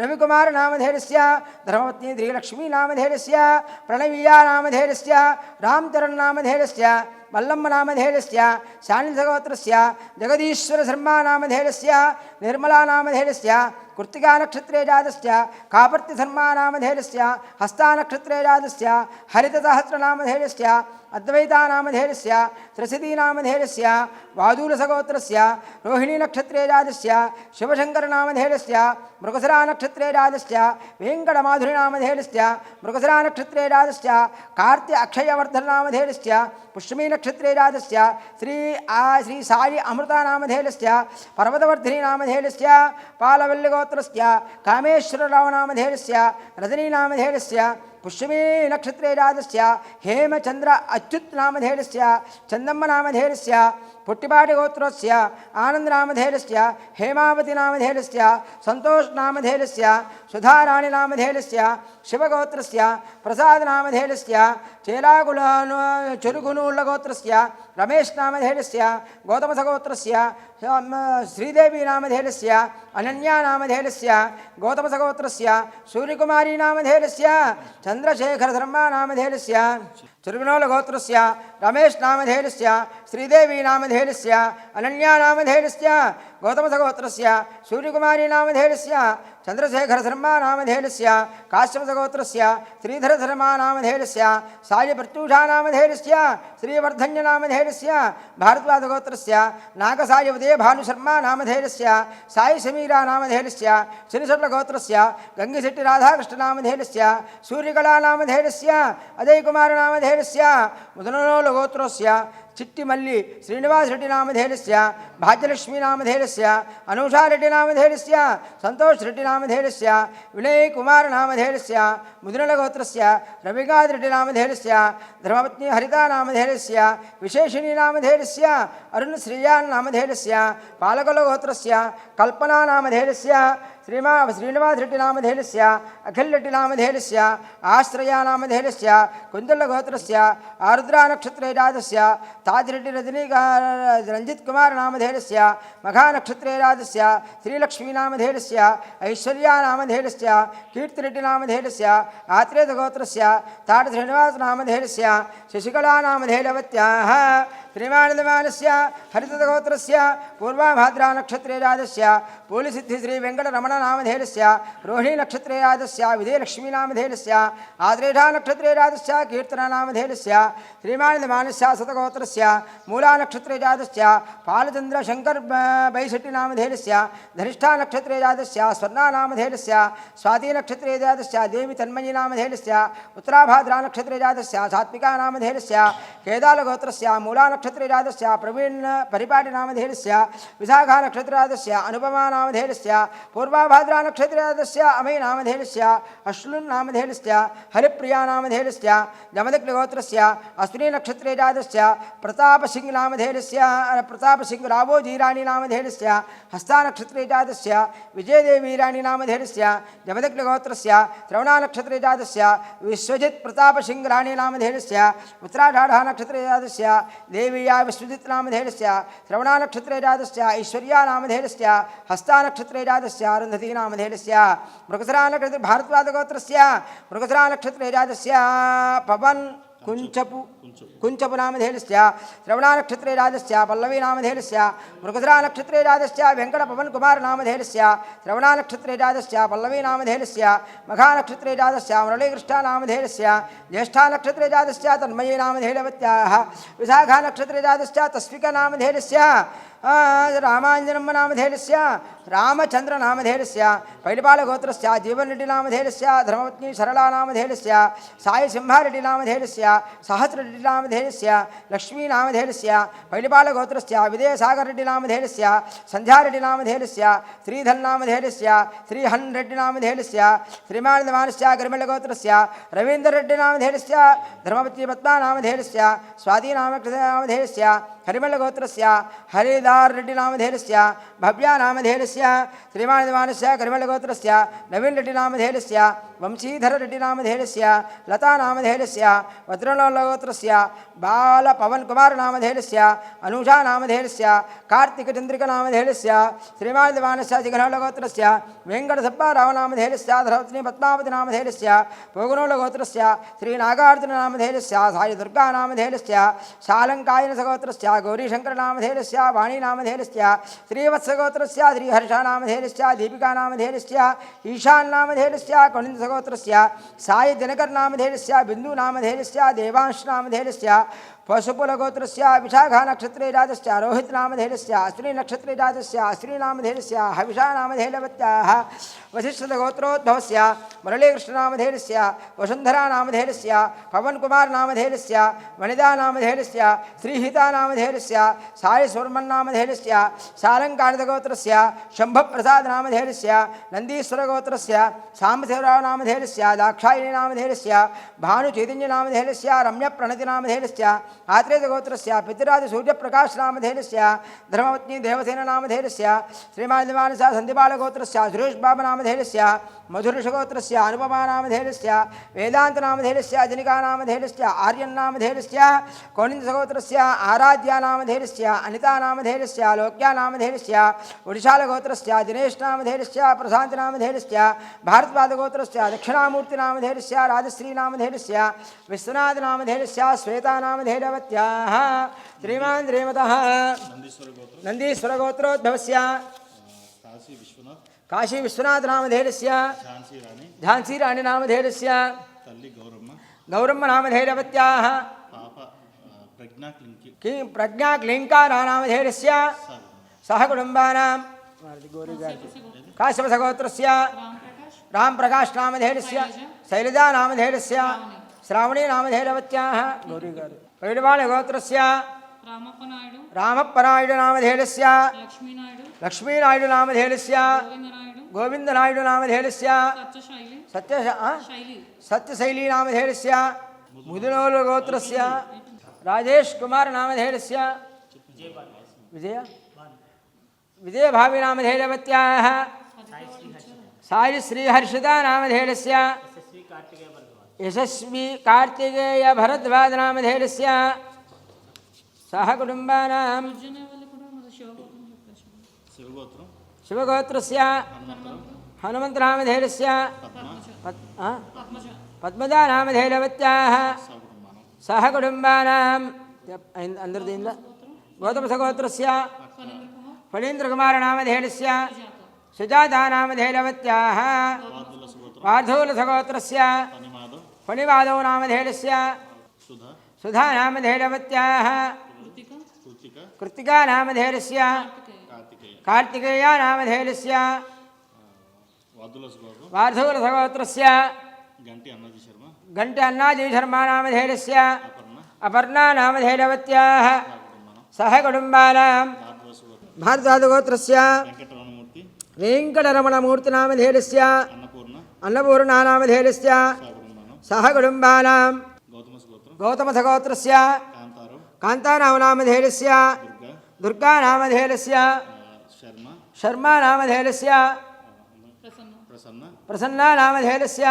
रविकुमार नामधेयस्य धर्मपत्नी श्रीलक्ष्मी नामधेयस्य प्रणवीया नामधेयस्य रामचरण नामधेयस्य मल्लम्म नामधेयस्य शानिलगोत्रस्य जगदीश्वर शर्मा नामधेयस्य निर्मला नामधेयस्य कृत्तिका नक्षत्रे जातस्य कापर्ति शर्मा नामधेयस्य हस्ता नक्षत्रे जातस्य हरितसहस्र नामधेयस्य अद्वैता नामधेयस्य त्रिसिद्धि नामधेयस्य वादूलसगोत्रस्य रोहिणी नक्षत्रे जातस्य शिवशंकर नामधेयस्य मृगसरा नक्षत्रे जातस्य वेंकटमाधुरी नामधेयस्य मृगसरा नक्षत्रे जातस्य कार्त्य अक्षयवर्धन नामधेयस्य पुष्यमी नक्षत्रे जातस्य श्री साई अमृता नामधेयस्य पर्वतवर्धिनी नामधेयस्य पालवल्लिगोत्रस्य कामेश्वरराव नामधेयस्य रजनी नामधेयस्य पुष्यमी नक्षत्रे जातस्य हेमचंद्र अच्युत नामधेयस्य चंदम्म नामधेयस्य पुट्टिपाटि गोत्रस्य आनंद नामधेयस्य हेमावती नामधेयस्य संतोष नामधेयस्य सुधाराणि नामधेयस्य शिवगोत्रस्य प्रसाद नामधेयस्य चेलाकुल चुरुगुनूळ गोत्रस्य रमेश नामधेयस्य गौतमसगोत्रस्य श्रीदेवी नामधेयस्य अनन्या नामधेयस्य गौतमसगोत्रस्य सूर्यकुमारी नामधेयस्य चंद्रशेखर शर्मा नामधेयस्य चुरुगुनूळ गोत्रस्य रमेश नामधेयस्य श्रीदेवी नामधेयस्य अनन्या नामधेयस्य गौतमसगोत्रस्य सूर्यकुमारी नामधेयस्य चंद्रशेखर शर्मा नामधेयस्य काश्यपसगोत्रस्य श्रीधर शर्मा नामधेयस्य साई प्रत्यूषा नामधेयस्य श्रीवर्धन्य नामधेयस्य भारद्वाजगोत्रस्य नागसाई उदय भानुशर्मा नामधेयस्य साई समीरा नामधेयस्य श्रीशट्लगोत्रस्य गंगिशेट्टी राधाकृष्ण नामधेयस्य सूर्यकला नामधेयस्य अजय कुमार नामधेयस्य मुदनोल गोत्रस्य चिट्टिमल्ली श्रीनिवास रेड्डी नामधेयस्य भाग्यलक्ष्मी नामधेयस्य अनुषा रेड्डी नामधेयस्य संतोष रेड्डी नामधेयस्य विनय कुमार नामधेयस्य मुदिनल गोत्रस्य रविकांत रेड्डी नामधेयस्य धर्मपत्नी हरिता नामधेयस्य विशेषिणी नामधेयस्य अरुण श्रीयान नामधेयस्य पालकल गोत्रस्य कल्पना नामधेयस्य श्रीनिवास रेड्डी नामधेयस्य अखिल रेड्डी नामधेयस्य आश्रया नामधेयस्य कुंदल गोत्रस्य आरुद्रा नक्षत्रे जातस्य ताजरेड्डी रंजित कुमार नामधेयस्य मघा नक्षत्रे जातस्य श्रीलक्ष्मी नामधेयस्य ऐश्वर्या नामधेयस्य कीर्तिरेड्डी नामधेयस्य आत्रेय गोत्रस्य ताट श्रीनिवास नामधेयस्य शशिकला नामधेयवत्याः श्रीमानन्दमानस्य हरितगोत्रस्य पूर्वाभाद्रानक्षत्रे राजस्य पूलिसिद्धिश्रीवेङ्कटरमणनामधेयस्य रोहिणीनक्षत्रे राजस्य विजयलक्ष्मीनामधेयस्य आद्रेढानक्षत्रे राजस्य कीर्तननामधेयस्य श्रीमानन्दमानस्य शतगोत्रस्य मूलानक्षत्रे राजस्य पालचन्द्रशङ्कर बैशट्टिनामधेयस्य धनिष्ठानक्षत्रे राजस्य स्वर्णानामधेयस्य स्वातिनक्षत्रे राजस्य देवी तन्मयीनामधेयस्य उत्तराभाद्रानक्षत्रे राजस्य सात्विकानामधेयस्य केदालगोत्रस्य मूलानक्षत्रे राजस्य प्रवीण परिपाटिनामधेयस्य विशाखानक्षत्रे राजस्य अनुपमानामधेयस्य पूर्वाभाद्रानक्षत्रे राजस्य अमयनामधेयस्य अश्लुन्नामधेयस्य हरिप्रियानामधेयस्य जमदग्निगोत्रस्य अश्विनीनक्षत्रे राजस्य प्रतापसिंहनामधेयस्य प्रतापसिंहरावोजीराणीनामधेयस्य हस्तानक्षत्रे जातस्य विजयदेवीराणीनामधेयस्य जमदग्निगोत्रस्य श्रवणानक्षत्रे जातस्य विश्वजित् प्रतापसिंहराणीनामधेयस्य उत्तराषाढानक्षत्रे जातस्य देवीया विश्वजित्नामधेयस्य श्रवणानक्षत्रे जातस्य ऐश्वर्यानामधेयस्य हस्तानक्षत्रे जातस्य अरुन्धतीनामधेयस्य मृगसरानक्षत्रे भारद्वाजगोत्रस्य मृगसरानक्षत्रे जातस्य पवन कुंचपु नामधेयस्य श्रवणानक्षत्रे राजस्य पल्लवी नामधेयस्य मृगसरानक्षत्रे राजस्य वेङ्कटपवनकुमार नामधेयस्य श्रवणानक्षत्रे राजस्य पल्लवी नामधेयस्य मघानक्षत्रे राजस्य मुरलीकृष्ण नामधेयस्य ज्येष्ठानक्षत्रे राजस्य तन्मयी नामधेयवत्याः विशाखानक्षत्रे राजस्य तस्विका नामधेयस्य रामाञ्जनम्म नामधेयस्य रामचंद्र नामधेयस्य पैलपालगोत्रस्य जीवनरेड्डी नामधेयस्य धर्मपत्नी सरला नामधेयस्य साई सिंहारेड्डी नामधेयस्य सहस्ररेड्डी नामधेयस्य लक्ष्मी नामधेयस्य पैलपालगोत्रस्य विजयसागररेड्डी नामधेयस्य संध्यारेड्डी नामधेयस्य श्रीधन नामधेयस्य श्रीहन रेड्डी नामधेयस्य श्रीमानन्दमानस्य गिरिमल्लगोत्रस्य रवीन्द्ररेड्डी नामधेयस्य धर्मपत्नी पद्मा नामधेयस्य स्वाति नामधेयस्य हरिमल्लगोत्रस्य हरिदार रेड्डी नामधेयस्य भव्या नामधेयस्य श्रीमानन्दमानस्य गिरिमल्लगोत्रस्य नवीन रेड्डी नामधेयस्य वंशीधर रेड्डी नामधेयस्य लता नामधेयस्य वज्रलोलगोत्रस्य बालपवनकुमार नामधेयस्य अनुषा नामधेयस्य कार्तिकचन्द्रिका नामधेयस्य श्रीमानन्दमानस्य जिगनलोलगोत्रस्य वेङ्कटसब्बाराव नामधेयस्य धर्मपत्नी पद्मावती नामधेयस्य पोगनोलगोत्रस्य श्रीनागार्जुन नामधेयस्य साई दुर्गा नामधेयस्य शालङ्कायनसगोत्रस्य गौरीशंकर नामधेयस्य वाणी नामधेयस्य श्रीवत्सगोत्रस्य श्रीहर्षा नामधेयस्य दीपिका नामधेयस्य ईशान नामधेयस्य कौलिन्दसगोत्रस्य साई दिनकर नामधेयस्य बिंदु नामधेयस्य देवांश नामधेयस्य पशुपुलगोत्रस्य विशाखा नक्षत्रे राजस्य रोहित नामधेयस्य अश्विनी नक्षत्रे राजस्य अश्विनी नामधेयस्य हविषा नामधेयवत्याः वसिष्ठगोत्रोद्भवस्य मुरलीकृष्ण नामधेयस्य वसुन्धरा नामधेयस्य पवनकुमार नामधेयस्य वनिता नामधेयस्य श्रीहिता नामधेयस्य साई सुवर्मन् नामधेयस्य शालङ्कानितगोत्रस्य शम्भप्रसाद नामधेयस्य नन्दीश्वरगोत्रस्य साम्बशिवराव नामधेयस्य दाक्षायणी नामधेयस्य भानुचैतन्य नामधेयस्य रम्यप्रणति नामधेयस्य आत्रेयगोत्रस्य पितृराज सूर्यप्रकाश नामधेयस्य धर्मपत्नी देवसेन नामधेयस्य श्रीमानन्दमानस्य सन्धिपालगोत्रस्य सुरेश बाबा नामधेयस्य मधुरषगोत्रस्य अनुपमा नामधेयस्य वेदांत नामधेयस्य अजनिका नामधेयस्य आर्यन नामधेयस्य कौलिन्दसगोत्रस्य आराध्या नामधेयस्य अनिता नामधेयस्य लोक्या नामधेयस्य ओडिशालगोत्रस्य दिनेश नामधेयस्य प्रशांत नामधेयस्य भारद्वाजगोत्रस्य दक्षिणामूर्ति नामधेयस्य राजश्री नामधेयस्य विश्वनाथ नामधेयस्य श्वेता नामधेयवत्याः श्रीमान् श्रीमतः नन्दीश्वरगोत्रोद्भवस्य काशी विश्वनाथ नामधेयस्य झांसी राणी नामधेयस्य गौरम्म नामधेयवत्याः प्रज्ञा क्लिंकारा नामधेयस्य सह कुटुंबानां काश्यपसगोत्रस्य राम प्रकाश नामधेयस्य शैलजा नामधेयस्य श्रावणी नामधेयवत्याः पैडवाळगोत्रस्य रामप्पनायुडु नामधेयस्य लक्ष्मीनायुडु नामधेयस्य गोविंदनायुडु नामधेयस्य सत्यशैली नामधेयस्य मुदुनोलगोत्रस्य राजेश कुमार नामधेयस्य विजयभावी नामधेयवत्याः साई श्रीहर्षिता नामधेयस्य यशस्वी कार्तिकेय भरद्वाज नामधेयस्य सह कुटुंबानां शिवगोत्रस्य हनुमंत नामधेयस्य पद्मजा नामधेयवत्याः सह कुटुंबानां అందరిది ఇందా గౌతమ సగోత్రస్య ఫణీంద్రకుమారనామధేయస్య సుజాతానామధేయవత్యాః వార్ధూలసగోత్రస్య ఫణివాదౌ నామధేయస్య సుధానామధేయవత్యాః కృత్తికానామధేయస్య కార్తికేయానామధేయస్య వార్ధూలసగోత్రస్య గంటి అన్నాజీ శర్మానామధేయస్య అపర్ణానామధేయవత్యాః సహ కుటుంబానాం భారద్వాజగోత్రస్య వెంకటరమణమూర్తినామధేయస్య అన్నపూర్ణానామధేయస్య సహ కుటుంబానాం గౌతమసగోత్రస్య కాంతానామధేయస్య దుర్గానామధేయస్య శర్మానామధేయస్య ప్రసన్నానామధేయస్య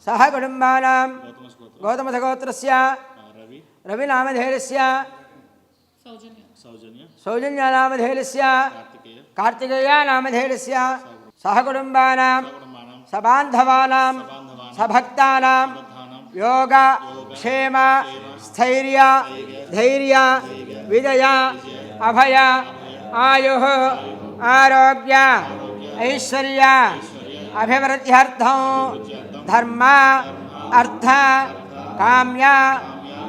సహ కుటుంబానాం గౌతమసగోత్రస్య రవినామధేయస్య సౌజన్యనామధేయస్య కార్తికేయానామధేయస్య సహ కుటుంబానాం సబాంధవానాం సభక్తానాం యోగ క్షేమ స్థైర్య ధైర్య విజయ అభయ ఆయు ఆరోగ్య ఐశ్వర్య అభివృద్ధ్యర్థం ధర్మ అర్థ కామ్య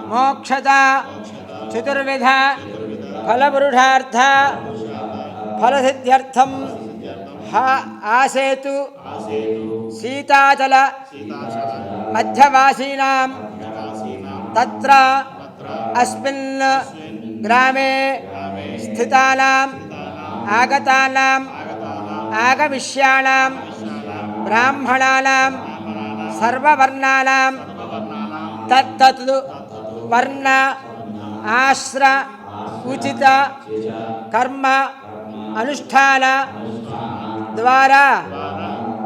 మోక్షద చతుర్విధ ఫలపురుషార్థ ఫలసిద్ధ్యర్థం ఆసేతు సీతాచల మధ్యవాసీనాం తత్ర అస్మిన్ గ్రామే స్థితానాం ఆగతానాం ఆగమిష్యాణాం బ్రాహ్మణానాం సర్వవర్ణానాం తత్తత్ వర్ణ ఆశ్ర ఉచిత కర్మ అనుష్ఠాన ద్వారా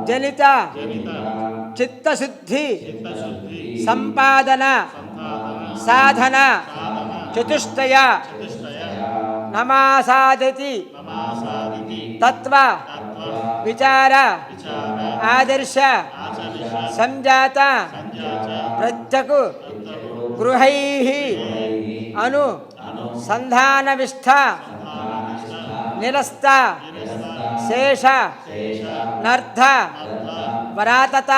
జనిత చిత్తశుద్ధి సంపాదన సాధన చతుష్టయ నమాసాదతి తత్వ విచార ఆదర్శ సంజాత ప్రత్యకు గృహైః అను సంధానవిష్ఠ నిరస్త శేష నర్థ వరాతత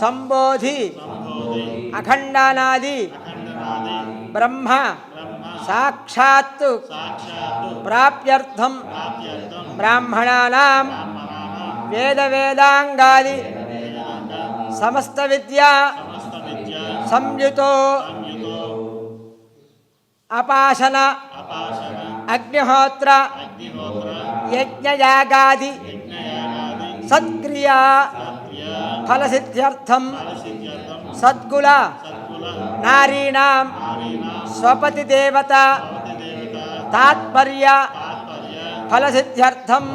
సంబోధి అఖండానాది బ్రహ్మ సాక్షాత్ ప్రాప్త్యర్థం బ్రాహ్మణానాం వేదాంగాది సమస్త విద్యా సంయుతో అపాసన అగ్నిహోత్ర యజ్ఞయాగాది సత్క్రియా ఫలసిద్ధ్యర్థం సద్కుల నారీణాం స్వపతి దేవత తాత్పర్య ఫలసిద్ధ్యర్థం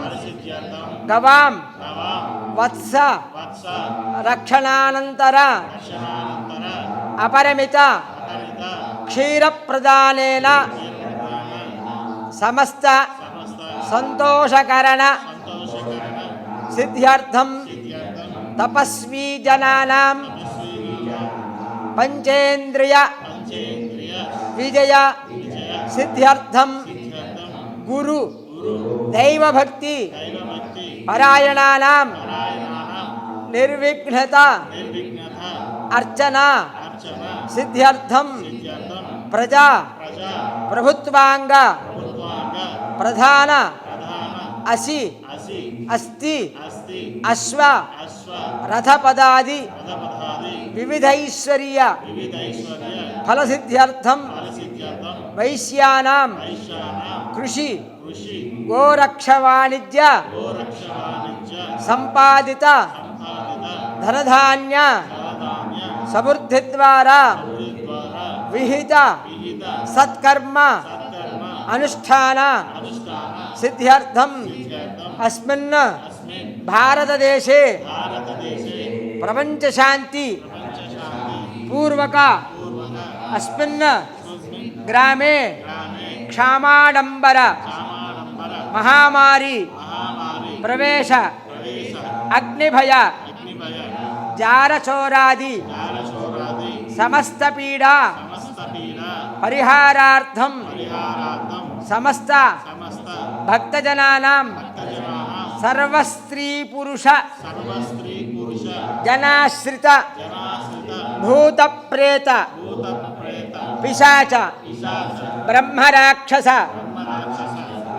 గవాం వత్స రక్షణానంతర అపరిమిత క్షీరప్రదానేన సమస్త సంతోషకరణ సిద్ధ్యర్థం తపస్వీ జనానాం పంచేంద్రియ విజయ సిద్ధ్యర్థం గురు దైవభక్తి పరాయణానాం నిర్విఘ్నత అర్చన సిద్ధ్యర్థం ప్రజా ప్రభుత్వాంగ ప్రధాన అసి అస్తి అశ్వ రథపదాది వివిధైశ్వర్య ఫలసిద్ధ్యర్థం వైశ్యానాం కృషి గోరక్షవాణిజ్య సంపాదిత ధనధాన్య సమృద్ధి ద్వారా విహిత సత్కర్మ అనుష్ఠాన సిద్ధ్యర్థం అస్మిన్ భారతదేశే ప్రపంచశాంతి పూర్వక అస్మిన్ గ్రామే క్షామాడంబర మహామారి ప్రవేశ అగ్నిభయ జారచోరాది సమస్త పీడా పరిహారార్థం పరిహారార్థం సమస్త సమస్త భక్తజనానాం భక్తజనాః సర్వస్త్రీ పురుష సర్వస్త్రీ పురుష జనాశ్రిత జనాశ్రిత భూత ప్రేత భూత ప్రేత పిశాచ పిశాచ బ్రహ్మరాక్షస బ్రహ్మరాక్షస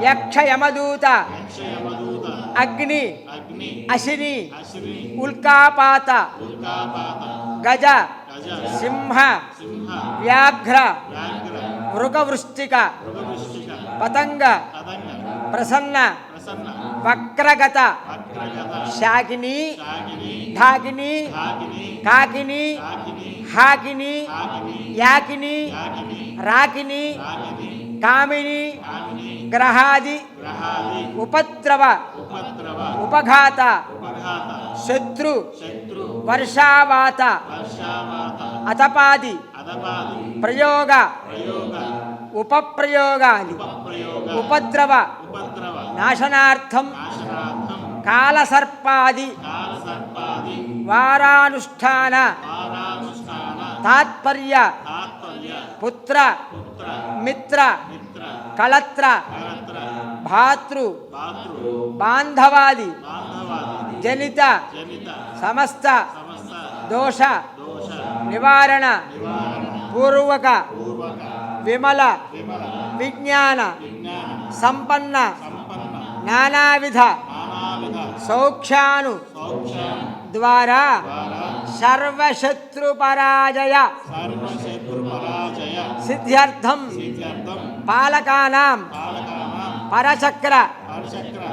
యక్ష యమదూత యక్షయమదూత అగ్ని అగ్ని అశిని అశ్విని ఉల్కాపాత ఉల్కాపాత గజ గజ సింహ సింహ వ్యాఘ్ర వ్యాఘ్ర మృగవృష్టిక మృగవృష్టిక పతంగ కదంగ ప్రసన్న ప్రసన్న వక్రగత వక్రగత శాకిని శాకిని ఢాకిని ధాకిని కాకిని కాకిని హాకిని కాకిని యాకిని యాకిని రాకిని రాకిని కామిని కామిని గ్రహాది గ్రహాది ఉపద్రవ ఉపద్రవ ఉపఘాత ఉపఘాత శత్రు శత్రు వర్షావాత వర్షావాత అతపాది అదపాది ప్రయోగ ప్రయోగ ఉపప్రయోగాది ఉపప్రయోగ ఉపద్రవ ఉపద్రవ నాశనార్థం నాశనార్థం కాలసర్పాది కాలసర్పాది వారానుష్ఠాన వారానుష్ఠాన తాత్పర్య తాత్పర్య పుత్ర పుత్ర మిత్ర మిత్ర కళత్ర కలత్ర భాతృ భాతృ బాంధవాది బాంధవాది జనిత జనిత సమస్త సమస్త దోష దోష నివారణ నివారణ పూర్వక పూర్వక విమల విమల విజ్ఞాన విజ్ఞాన సంపన్న సంపన్న నానావిధ నానావిధ సౌఖ్యాను సౌఖ్యాన ద్వారా ద్వారా సర్వశత్రు పరాజయ సర్వశత్రు పరాజయ సిద్ధ్యర్థం సిద్ధ్యర్థం పాలకానాం పాలకానాం పరచక్ర పరచక్ర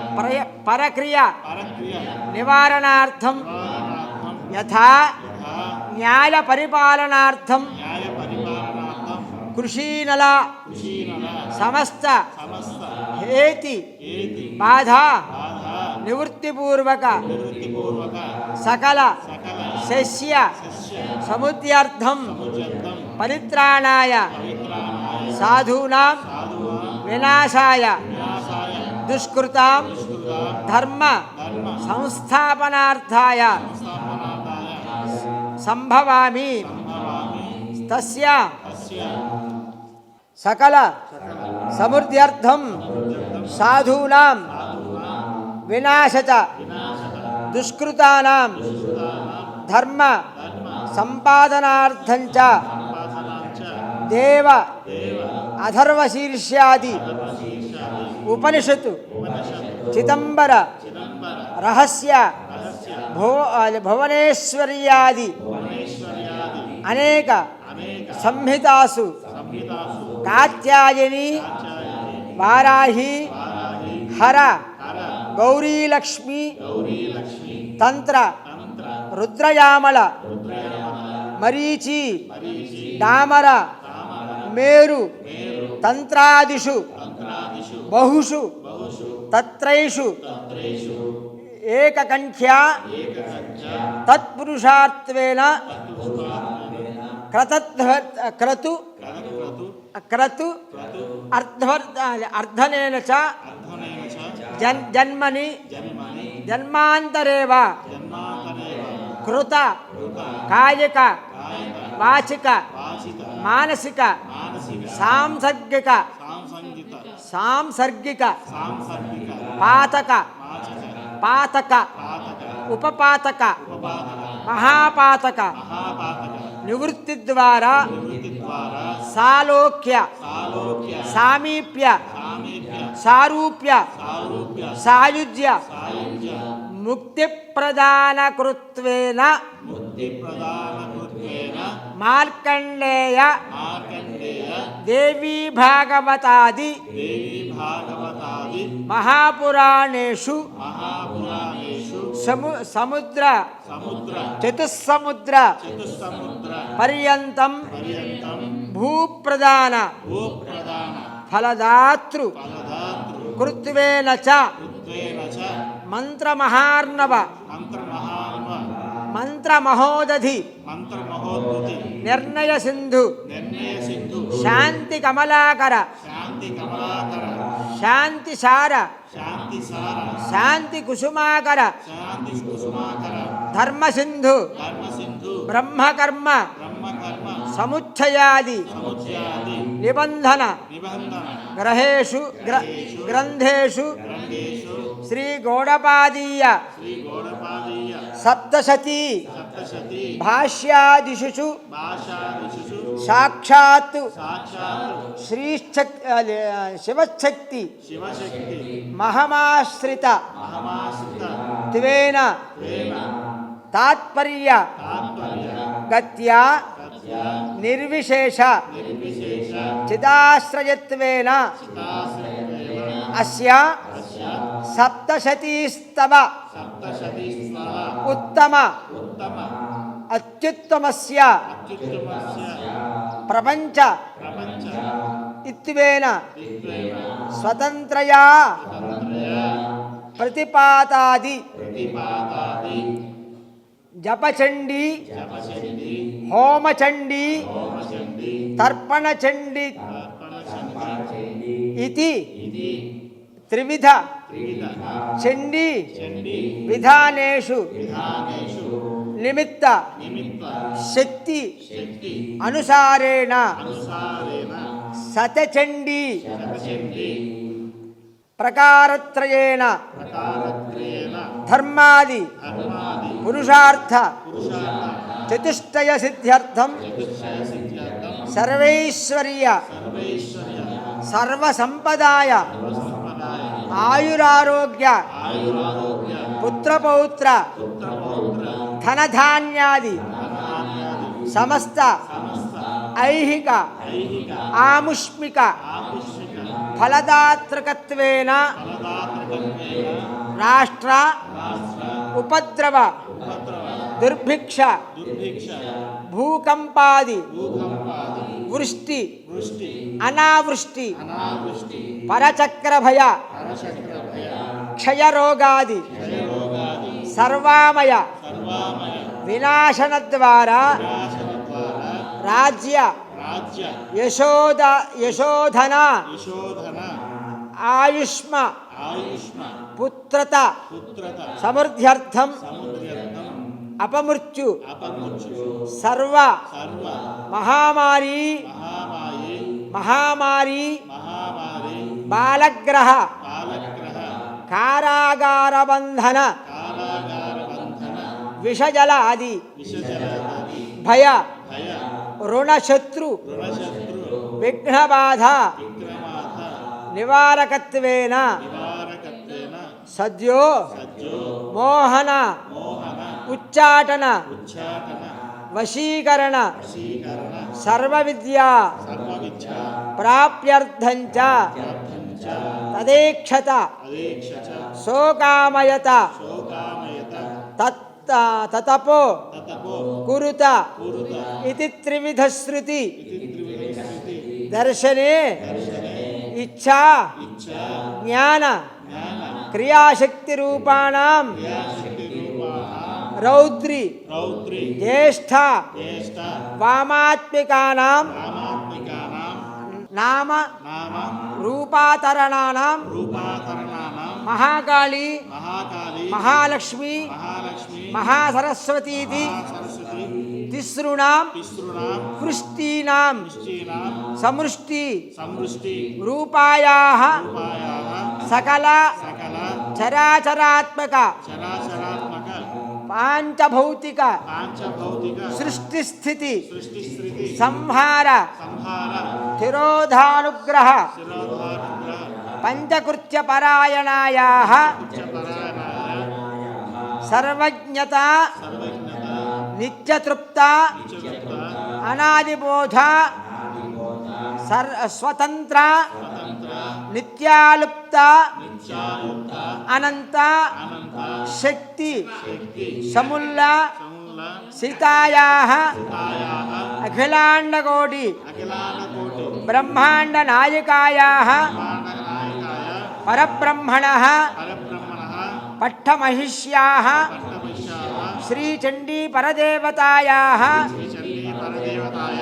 పరక్రియ పరక్రియ నివారణార్థం నివారణార్థం యథా యథా న్యాయ పరిపాలనార్థం న్యాయ పరిపాలనార్థం కృషీనల కృషీనల సమస్త సమస్త హేతి ఏతి బాధ బాధ నివృత్తిపూర్వక నివృత్తిపూర్వక సకల సకల శస్య శస్య సముద్యార్థం సముద్యర్థం పరిత్రాణాయ పవిత్రాణాయ సాధూనాం సాధునాం వినాశాయ వినాశాయ దుష్కృతాం దుష్కృతాం ధర్మ ధర్మ సంస్థాపనార్థాయ సంస్థాపనార్థాయ సంభవామి సంభవామి తస్య తస్య సకల సమృద్ధ్యర్థం సాధూనాం వినాశచ దుష్కృతానాం ధర్మ సంపాదనార్థంచ దేవ అథర్వశీర్ష్యాది ఉపనిషత్ చిదంబర రహస్య భువనేశ్వర్యాది అనేక సంహితాసు కాత్యాయని వారాహి హర గౌరీలక్ష్మి తంత్ర రుద్రయామల మరీచి డామర మేరు తంత్రాదిషు బహుషు తత్రైషు ఏకకంఠ్యా తత్పురుషార్థేన క్రతు అర్ధనేన చ జన్మని జన్మాంతరేవ కృత కాయిక వాచిక మానసిక సాంసర్గిక పాతక ఉపపాతక మహాపాతక నివృత్తి ద్వారా సాలోక్య సామీప్య సారూప్య సాయుజ్య ముక్తి ప్రదానకృత్వేన మార్కండేయ దేవీ భాగవతాది మహాపురాణేషు సముద్ర చతుస్సముద్ర పర్యంతం భూప్రదాన ఫలదాతృ కృత్వేన చ మంత్రమహార్ణవ మంత్రమహోదధి నిర్ణయ సింధు శాంతి కమలాకర శాంతిసార శాంతి కుసుమాకర ధర్మసింధు బ్రహ్మకర్మ సముచ్చయాది సముచ్చయాది నిబంధన నిబంధన గ్రహేషు గ్రంథేషు గ్రంథేషు శ్రీ గౌడపాదీయ శ్రీ గౌడపాదీయ సప్తశతీ సప్తశతి భాష్యాదిషు భాషాదిషు సాక్షాత్ సాక్షాత్ శివశక్తి శివశక్తి మహమాశ్రిత మహమాశ్రిత త్వేన వేద తాత్పర్య తాత్పర్య గత్యా సత్య నిర్విశేష నిర్విశేష చిదాశ్రయత్వేన చితాశ్రయేణ అస్య అస్య సప్తశతీస్తవ సప్తశతి స్వః ఉత్తమ ఉత్తమ అత్యుత్తమస్య అత్యుత్తమస్య ప్రపంచ ప్రపంచ ఇత్వేన దిగ్వేన స్వతంత్రయా స్వతంత్రయ ప్రతిపాతాది ప్రతిపాదాది జపచండీ జపచండి హోమచండీ హోమచండి తర్పణచండీ తర్పణచండి ఇతి ఇది త్రివిధ త్రివిధ చండీ చండి విధానేషు విధానేషు నిమిత్త నిమిత్త శక్తి శక్తి అనుసారేణ అనుసారేణ శతచండీ శతచండి ప్రకారత్రయేణ ప్రకారత్రేణ ధర్మాది ధర్మాది పురుషార్థ పురుషార్థ చతుష్టయ సిద్ధ్యర్థం చతుష్టయ సిద్ధ్యర్థం సర్వైశ్వర్య సర్వైశ్వర్య సర్వసంపదాయ సర్వసంపదాయ ఆయురారోగ్య ఆయురారోగ్య పుత్రపౌత్ర పుత్రపౌత్ర ధనధాన్యాది ధనాన్యాది సమస్త సమస్త ఐహిక ఐహిక ఆముష్మిక ఆపుష్మిక ఫలదాతృకత్వేన ఫలదాతృకత్వేన రాష్ట్ర రాష్ట్ర ఉపద్రవ ఉపద్రవ దుర్భిక్ష దుర్భిక్ష భూకంపాది భూకంపాది వృష్టి వృష్టి అనావృష్టి అనావృష్టి పరచక్రభయ పరచక్రభయ క్షయరోగాది క్షయరోగాది సర్వామయ సర్వామయ వినాశన ద్వారా వినాశన ద్వారా రాజ్య రాజ్య యశోధన యశోధన ఆయుష్మ ఆయుష్మ పుత్రత పుత్రత సమృద్ధ్యర్థం సముద్రర్థం అపమృత్యు అపమృత్యు సర్వ సర్వ మహామారీ మహామాయి మహామారీ మహామారి బాలగ్రహ కాలగ్రహ కారాగార బంధన కారాగార బంధన విషజల ఆది విషజలాది భయ భయ రుణశత్రు రుణశత్రు విఘ్నబాధ విక్రమాథ నివారకత్వేన నివారకత్వేన సద్యో సజ్జో మోహన మోహన ఉచ్చాటన ఉచ్చాటన వశీకరణ వశీకరణ సర్వవిద్యా సర్వవిద్య ప్రాప్యర్థంచ ప్రాప్తంచ తదేక్షత అదేక్షచ శోకామయత శోకామయత తతపో తతపో కురుత కురుత ఇది త్రివిధ శృతి ఇది త్రివిధశ్రుతి దర్శనే దర్శనే ఇచ్ఛా ఇచ్చా జ్ఞాన జ్ఞాన క్రియాశక్తి రూపాణం క్రియాశక్తి రూపాణం రౌద్రి రౌద్రి జ్యేష్ఠ జ్యేష్ఠ వామాత్మికానాం రామాత్మికానాం నామ నామ రూపాతరణానాం రూపాకరణానాం మహాకాళి మహాకాళి మహాలక్ష్మి మహాలక్ష్మి మహాసరస్వతీతి మహాసరస్వతి తిసృణాం తిసృణాం వృష్టీనాం నిశ్చీనాం సమృష్టి సమృష్టి రూపాయాః రూపాయాః సకల సకల చరాచరాత్మక చరాచరాత్మక పాంచభౌతిక పాంచభౌతిక సృష్టిస్థితి సృష్టిస్థితి సంహార సంహార తిరోధానుగ్రహ శిరోధానుగ్రహ పంచకృత్య పరాయణాయాః పరాయణాయ సర్వజ్ఞత సర్వజ్ఞత నిత్యతృప్త నిత్యయుక్త అనాదిబోధ స్వతంత్ర స్వతంత్ర నిత్యాలుప్త నిత్యాయుక్త అనంత అనంత శక్తి శక్తి సముల్ల సమూల సీతాయాః సీతాయాః అఖిలాండకోటి అఖిలాండకోటి బ్రహ్మాండ నాయకాయాః నాయకాయ పరబ్రహ్మణః పరబ్రహ్మణః పట్టమహిష్యాః పట్టవిష్యాః శ్రీచండీ పరదేవతాయాః శ్రీచండీ పరదేవతాయ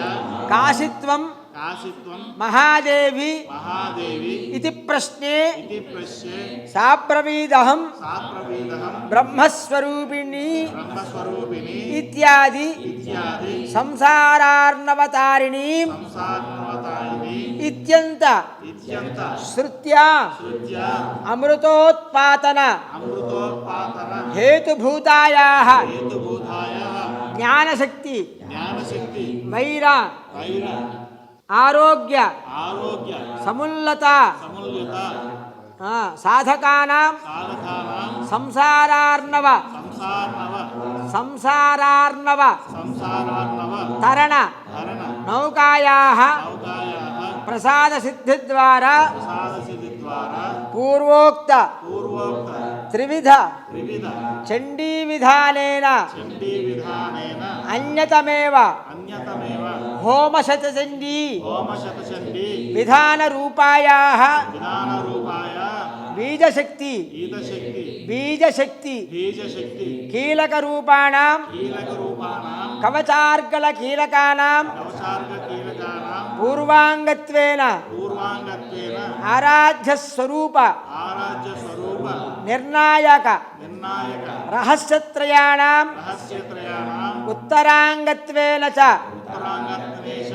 కాశిత్వం काशित्वं महादेवी महादेवी इति प्रश्ने इति प्रश्ये साब्रवीदहं साप्रवीदहं ब्रह्मस्वरूपिणी ब्रह्मस्वरूपिणी इत्यादि इत्यादि संसारार्णवतारिणीं संसारवतारिणी इत्यन्त इत्यन्त श्रुत्या श्रुत्या अमृतोत्पादन अमृतोत्पादन हेतुभूतायाः हेतुभूतायाः ज्ञानशक्ति ज्ञानशक्ति वैर वैर आरोग्य आरोग्य समुल्लता समुल्यत साधकानां साधकानां संसारार्णव संसारार्णव तरण हरण नौकायाः नौकायाः प्रसादसिद्धिद्वारा प्रसादसिद्धिद्वारा पूर्वोक्त पूर्वोक्त त्रिविध त्रिविध चण्डीविधानेन चण्डीविधानेन अन्यतमेव अन्यतमेव होमशतचण्डी होमशतचण्डी विधानरूपायाः विधानरूपाय बीजशक्ति ईदशक्ति बीजशक्ति बीजशक्ति कीलकरूपाणां कीलकरूपाणां कवचार्गलकीलकानां कवचार्गकीलकानां पूर्वाङ्गत्वेन पूर्वाङ्गत्वेन आराध्यस्वरूप आराध्यस्वरूप निर्णायक निर्णायक रहस्यत्रयाणां रहस्यत्रयाणाम् उत्तराङ्गत्वेन च उत्तराङ्गत्वेन च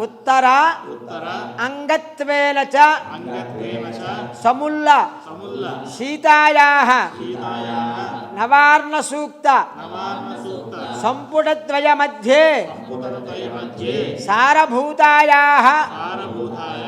उत्तर उत्तर अङ्गत्वेन च अङ्गत्वेन च समुल्ल समुल्ल सीतायाः सीतायाः नवार्णसूक्त नवार्णसूक्त सम्पुटद्वयमध्ये सम्पुटद्वयमध्ये सारभूतायाः सारभूताय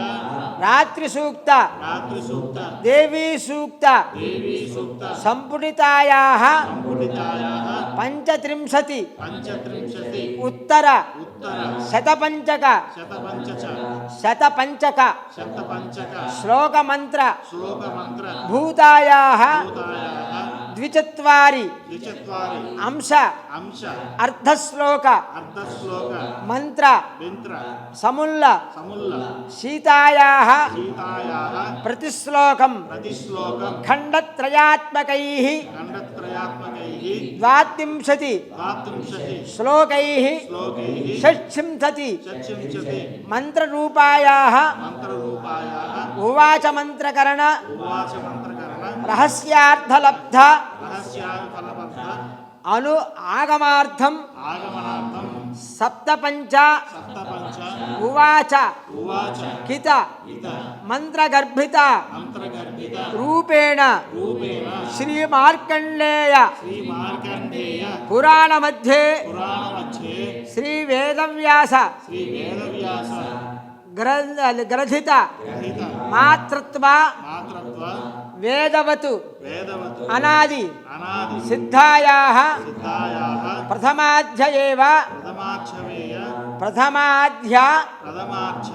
रात्रिसूक्त रात्रिसूक्त देवीसूक्त देवीसूक्त सम्पुटितायाः सम्पुटितायाः पञ्चत्रिंशति पञ्चत्रिंशति उत्तर उत्तर शतपञ्चक शतपञ्चक शतपञ्चक श्लोकमन्त्र श्लोकमन्त्र भूतायाः भूतायाः द्विचत्वारि द्विचत्वारि अंश अंश अर्धश्लोक अर्धश्लोक मंत्र मंत्र समुल्ल समुल्ल सीतायाः सीतायाः प्रतिश्लोकं प्रतिश्लोकं खण्डत्रयात्मकैः खण्डत्रयात्मकैः द्वात्रिंशति श्लोकैः षट्त्रिंशति षट्त्रिंशति मन्त्ररूपायाः मन्त्ररूपायाः उवाच मन्त्रकरण उवाच मन्त्रकरण रहस्यार्थलब्ध रहस्यार्थलब्ध अनु आगमार्थम् आगमनार्थं सप्तपञ्च सप्तपञ्च उवाच उवाच कित इत मंत्रगर्भित मन्त्रगर्भित रूपेण रूपेण श्रीमार्कण्डेय श्रीमार्कण्डेय पुराणमध्ये पुराणमध्ये श्रीवेदव्यास श्रीवेदव्यास ग्रथित ग्रहित मातृत्व मातृत्व वेदवतु वेदवत् अनादि अनादि सिद्धायाः सिद्धायाः प्रथमाध्य एव प्रथमाक्षवेय प्रथमाध्य प्रथमाक्ष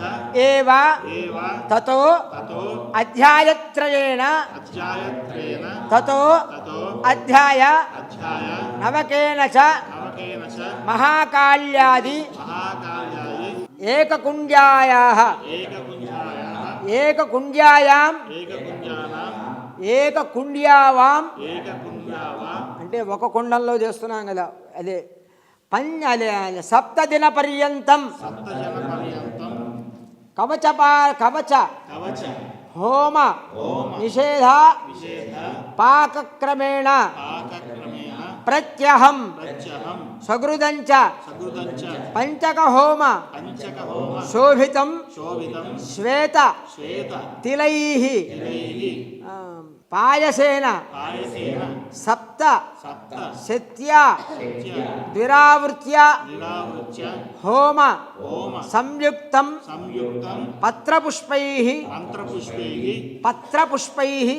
एव एव ततो ततो अध्यायत्रयेण अध्यायत्रेण ततो ततो अध्याय अध्याय नवकेन च नवकेन च महाकाल्यादि महाकार्याय एककुण्ड्यायाः एककुञ्जायाः एककुण्ड्यायाम् एककुञ्जानां ఏకకుండ్యావాం ఏకకుండ్యావా అంటే ఒక కుండంలో చేస్తున్నాం కదా అదే అదే సప్తదిన పర్యంతం సప్తజన పర్యంతం కవచ కవచ హోమ నిషేధ నిషేధ పాకక్రమేణ పాకక్రమేణ ప్రత్యహం ప్రత్యహం సగృదంచ సకృతంచ పంచక హోమ పంచక హోమ శోభితం శోభితం శ్వేత శ్వేత తిలైః తిలైః పాయసేన పాయసేన సప్త సప్త శత్య సత్య ద్విరావృత్య నిరావృత్య హోమ హోమ సంయుక్తం సంయుక్తం పత్రపుష్పైః పత్రపుష్పైః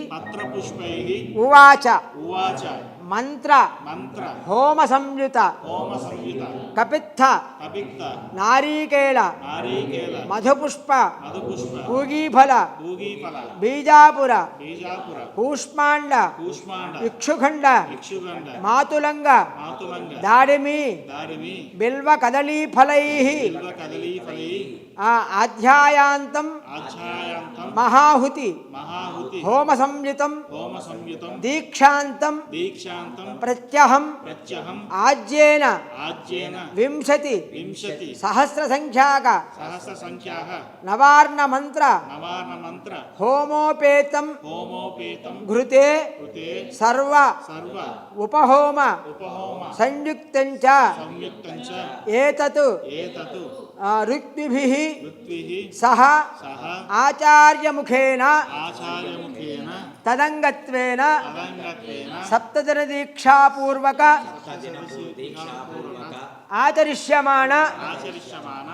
ఉవాచ ఉవాచ మంత్ర మంత్ర హోమ సంయుత హోమ సంయుత కపిత్థ కపిత్త నారీకేళ నారీకేల మధుపుష్ప మధుపుష్ప పూగీఫల పూగీఫల బీజాపుర బీజాపుర కూష్మాండ కూష్మాండ ఇక్షుఖండ ఇక్షుగండ మాతులంగ మాతులంగ దాడిమి దారిమి బిల్వ కదలీఫలైః బిల్వ కదలీఫలై అధ్యాయాంతం ఆఛాయాంతం మహాహుతి మహాహుతి హోమ సంయుతం హోమ సంయుతం దీక్షాంతం దీక్షాంతం సాయాంతం ప్రత్యహం ప్రత్యహం ఆజ్యేన ఆజ్యేన 20 వింశతి సహస్ర సంఖ్యాక సహస్ర సంఖ్యాః నవార్ణ మంత్ర నవార్ణ మంత్ర హోమోపేతం హోమోపేతం ఘృతే కృతే సర్వ సర్వ ఉపహోమ ఉపహోమ సంయుక్తం చ సంయుక్తం చ ఏతత్ ఏతతు ఋత్విభిః ఋత్విః సహ సహ ఆచార్యముఖేన ఆచార్యముఖేన తదంగత్వేన తదంగత్వేన సప్తదిన దీక్షాపూర్వక దీక్షాపూర్వక ఆచరిష్యమాణ ఆచరిష్యమాన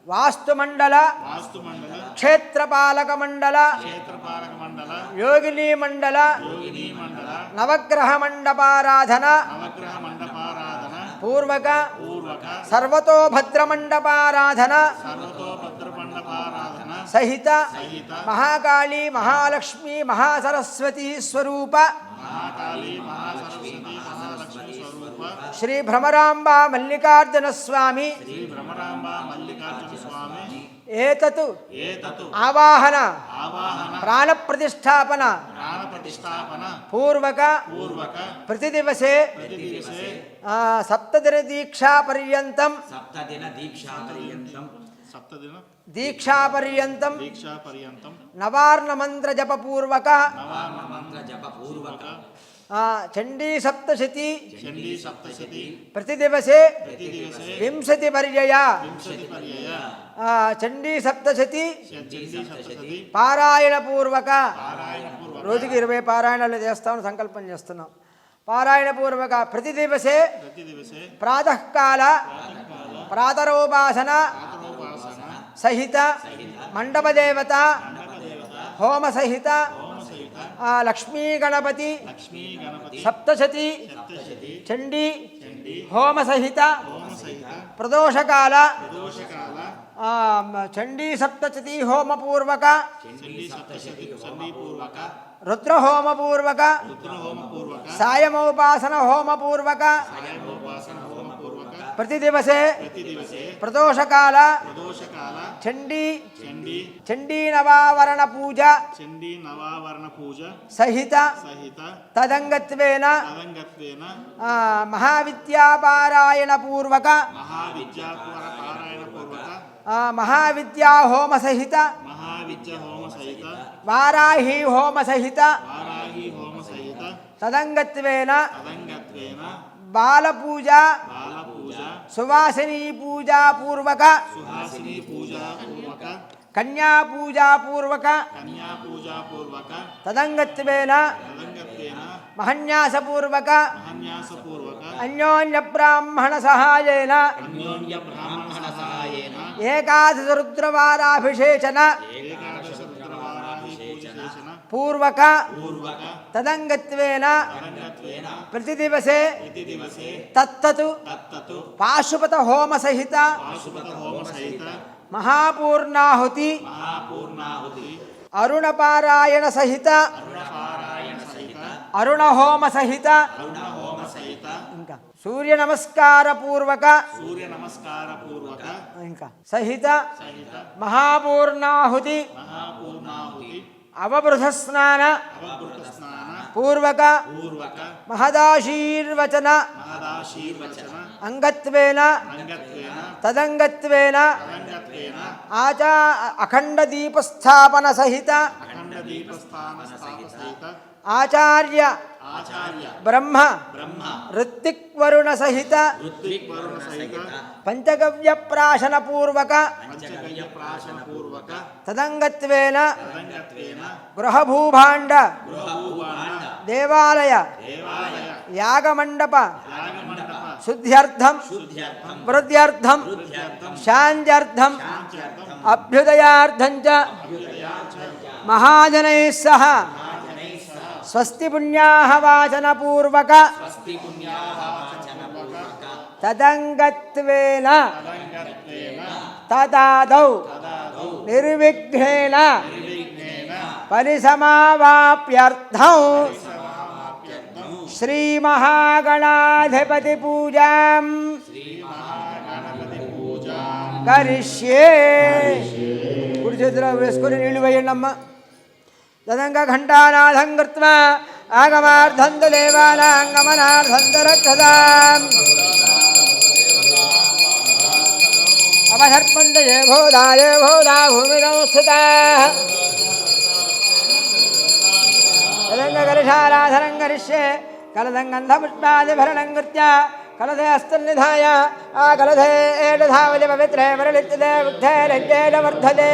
వాస్తుమండల వాస్తుమండల క్షేత్రపాలక మండల క్షేత్రపాలక మండల యోగిని మండల యోగిని మండల నవగ్రహ మండపారాధన నవగ్రహ మండపారాధన పూర్వక పూర్వక సర్వతోభద్ర మండపారాధన సర్వతోభద్ర మండపారాధన సహిత సహిత మహాకాళీ మహాలక్ష్మి మహాసరస్వతి స్వరూప మహాకాళీ మహాసరస్వతి మహాలక్ష్మి స్వరూప శ్రీ భ్రమరాంబ మల్లికార్జున స్వామి శ్రీ భ్రమరాంబ మల్లికార్జున స్వామి ఏతతు ఏతతు ఆవాహన ఆవాహన ప్రాణ ప్రతిష్టాపన ప్రాణ ప్రతిష్టాపన పూర్వక పూర్వక ప్రతిదివసే ప్రతిదివసే సప్తదిన దీక్షా పర్యంతం సప్తదిన దీక్షా పర్యంతం సప్తదిన దీక్షా పర్యంతం దీక్షా పర్యంతం నవార్ణ మంత్ర జప పూర్వక నవార్ణ మంత్ర జప పూర్వక చండీ సప్తశతి చండీ సప్తశతి ప్రతిదివసే ప్రతిదివసే 20 పర్యయ వింశతి పర్యయ చండీ సప్తశతి చండీ సప్తశతి పారాయణ పూర్వక పారాయణ పూర్వక రోజుకి 20 పారాయణాలు చేస్తామని సంకల్పం చేస్తున్నాం. పారాయణ పూర్వక ప్రతిదివసే ప్రతిదివసే ప్రాతకాల ప్రాతరోపాసన ప్రాతరోపాసన సహిత మండపదేవత హోమ సహిత హోమసహిత లక్ష్మీ గణపతి లక్ష్మీ గణపతి సప్తశతి సప్తశతి చండీ చండీ హోమ సహిత హోమసహిత ప్రదోషకాల ప్రదోషకాల చండీ సప్తశతి హోమ పూర్వక చండీ సప్తశతి చండీ పూర్వక రుద్రహోమ పూర్వక రుద్రహోమ పూర్వక సాయమోపాసన హోమ పూర్వక సాయోపాసన హోమ పూర్వక ప్రతిదివసే ప్రతిదివసే ప్రదోషకాల ప్రదోషకాల చండీ చండీ చండీ నవావరణ పూజ చండీ నవావరణ పూజ సహిత సహిత తదంగత్వేన తదంగత్వేన మహావిద్యాపారాయణ పూర్వక మహావిద్యాపుర పారాయణ పూర్వక మహావిద్యా హోమ సహిత మహావిద్య హోమ సహిత వారాహి హోమ సహిత వారాహి హోమ సహిత తదంగత్వేన తదంగత్వేన బాలపూజ బాలపూజ సువాసినీ పూజా పూర్వక సుహాసిని పూజా పూర్వక కన్యా పూజా పూర్వక కన్యా పూజా పూర్వక తదంగత్వేన తదంగత్వేన మహన్యాస పూర్వక మహాన్యాస పూర్వక అన్యోన్య బ్రాహ్మణ సహాయేన అన్యోన్య బ్రాహ్మణ సహాయేన ఏకాదశ రుద్రవారాభిషేచన ఏకాదశ రుద్రవారాహి పూజన పూర్వక పూర్వక తదంగత్వేన తదంగత్వేన ప్రతిదివసే ప్రతిదివసే తత్తతు తత్తతు పాశుపత హోమ సహిత పాశుపత హోమ సహిత మహాపూర్ణాహుతి మహాపూర్ణాహుతి అరుణపారాయణ సహిత అరుణపారాయణ సహిత అరుణ హోమ సహిత అరుణ హోమ సహిత ఇంకా సూర్య నమస్కార పూర్వక సూర్య నమస్కార పూర్వక ఇంకా సహిత సహిత మహాపూర్ణాహుతి మహాపూర్ణాహుతి అవబృధ స్నాన అవభృత స్నాన పూర్వక పూర్వక మహదాశీర్వచన మహదాశీర్వచన అంగత్వేన అంగత్వేన తదంగత్వేన తదంగత్వేన అఖండ దీపస్థాపన సహిత అఖండ దీపస్థాన సహిత ఆచార్య ఆచార్య బ్రహ్మ బ్రహ్మ ఋత్విక్వరుణ సహిత ఋత్విక్ వరుణ సహిత పంచగవ్య ప్రాశన పూర్వక పంచగయ్య ప్రాశన పూర్వక తదంగత్వేన తదంగత్వేన గృహభూభాండ గృహభూవాండ దేవాలయ దేవాలయ యాగమండప యాగమండప శుద్ధ్యర్థం శుద్ధ్యర్థం వృద్ధ్యర్థం వృద్ధ్యర్థం శాంత్యర్థం శాంత్యర్థం అభ్యుదయార్థం చ మహాజనై సహ స్వస్తి పుణ్యాహ వాచన పూర్వక స్వస్తి పుణ్యాహ వాచన పూర్వక తదంగత్వేన తదంగత్వేన తదాదౌ తదాదౌ నిర్విఘ్నేన నిర్విఘ్నేన పరిసమావాప్యర్థం సమాప్యర్థం శ్రీ మహాగణాధిపతి పూజాం శ్రీమహాగణపతి పూజాం కరిష్యే. కుడి చేతిలో వేసుకొని నీళ్లు వేయండి అమ్మ. తదంగ ఘంటానాథం కృత్వా आगमार्थन्तु देवानाङ्गमनार्थन्तु रक्षताम् अवसर्पन्तु ये भूता भूमिरौ स्थिताः कलङ्गकर्षाराधनं करिष्ये कलदङ्गन्धपुष्पादिभरणं कृत्य कलधे हस्तन्निधाय कलधे एडधावति पवित्रे वरलित्यते बुद्धे रज्ञेन वर्धते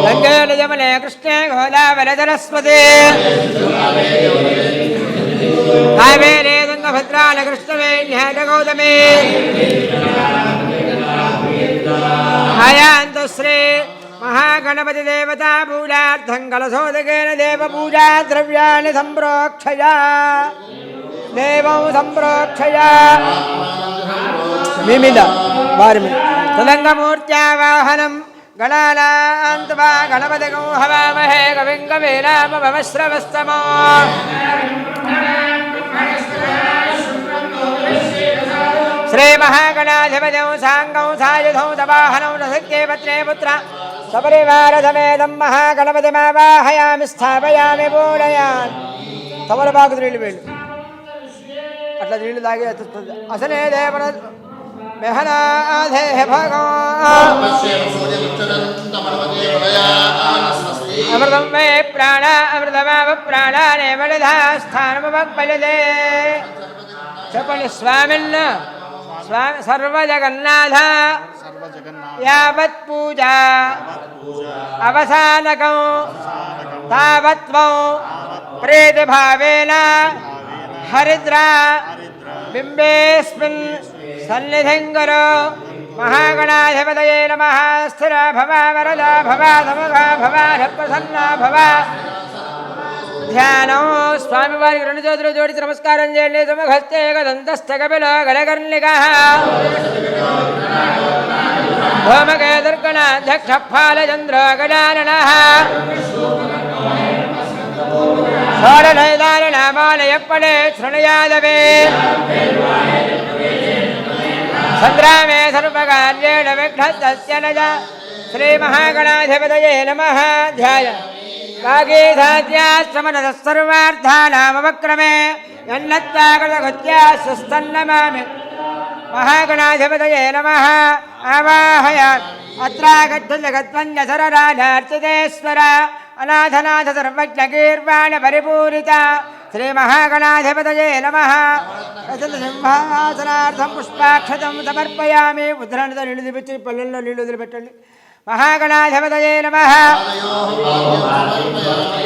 गङ्गेन यमुने कृष्णे गोदावरि सरस्वती कावेरे तुङ्गभद्राल कृष्णवेण्ये च गौतमे हयान्तु श्री महागणपति देवता पूजार्थं कलशोदकेन देवपूजा द्रव्याणि सम्प्रोक्षया देवं सम्प्रोक्षया मिमिद वारिमि तदङ्गमूर्त्या वाहनं गणानान्त्वा गणपतिगो हवामहे कविं कवीनामभवश्रवस्तमो श्रीमहागणाधिपतिं साङ्गं सायुधं सवाहनं रसक्ये पत्रे पुत्र सपरिवारसमेतं महागणपतिमावाहयामि स्थापयामि पूजयामि तमलपाకు నీళ్ళు వేళ్ళు అట్లా నీళ్ళు తాగి అసలే దేవన మెహనాధే భగవాన్ అమృతం మే ప్రాణ అమృతమావ ప్రాణానే వడిధాస్థానమపలదే చెప్పండి స్వామిన్న స్వామి సర్వజగన్నాథ యావత్ పూజా అవసానకం తావత్వం ప్రీతిభావేన హరిద్రా బింబేస్మిన్ సన్నిధిం కురు మహాగణాధిపతయే నమః స్థిర భవ వరదా భవ సమగా భవ ప్రసన్నా భవ ధ్యానం స్వామివారికి రెండు చేతులు జోడించి నమస్కారం చేయండి సమహస్తే గదంతస్థ కపిలో గణకర్ణిక భౌమకేతుర్గణాధ్యక్ష ఫాలచంద్ర గజానన షోడశైదారణమాలయప్పడే శృణుయాదవే సంగ్రామే సర్వకార్యేణ విఘ్నస్తస్య నజ శ్రీమహాగణాధిపతయే నమః ధ్యాయ కాగేధాద్యాశ్రమణసర్వార్థానామవక్రమే యన్నత్వాగతగత్యాస్తన్నమామి మహాగణాధిపతయే నమః ఆవాహయామి అత్రాగచ్చ జగత్వన్యసరరాజార్చితేశ్వర అనాథనాథ సర్వజ్ఞకీర్వాణ పరిపూరిత శ్రీమహాగణాధిపతయే నమః సింహాసనార్థం పుష్పాక్షతం సమర్పయామి ఉద్ధరణతో నీళ్లు దిపించి పల్లెల్లో నీళ్లు వదిలిపెట్టండి మహాగణాధిపతయే నమః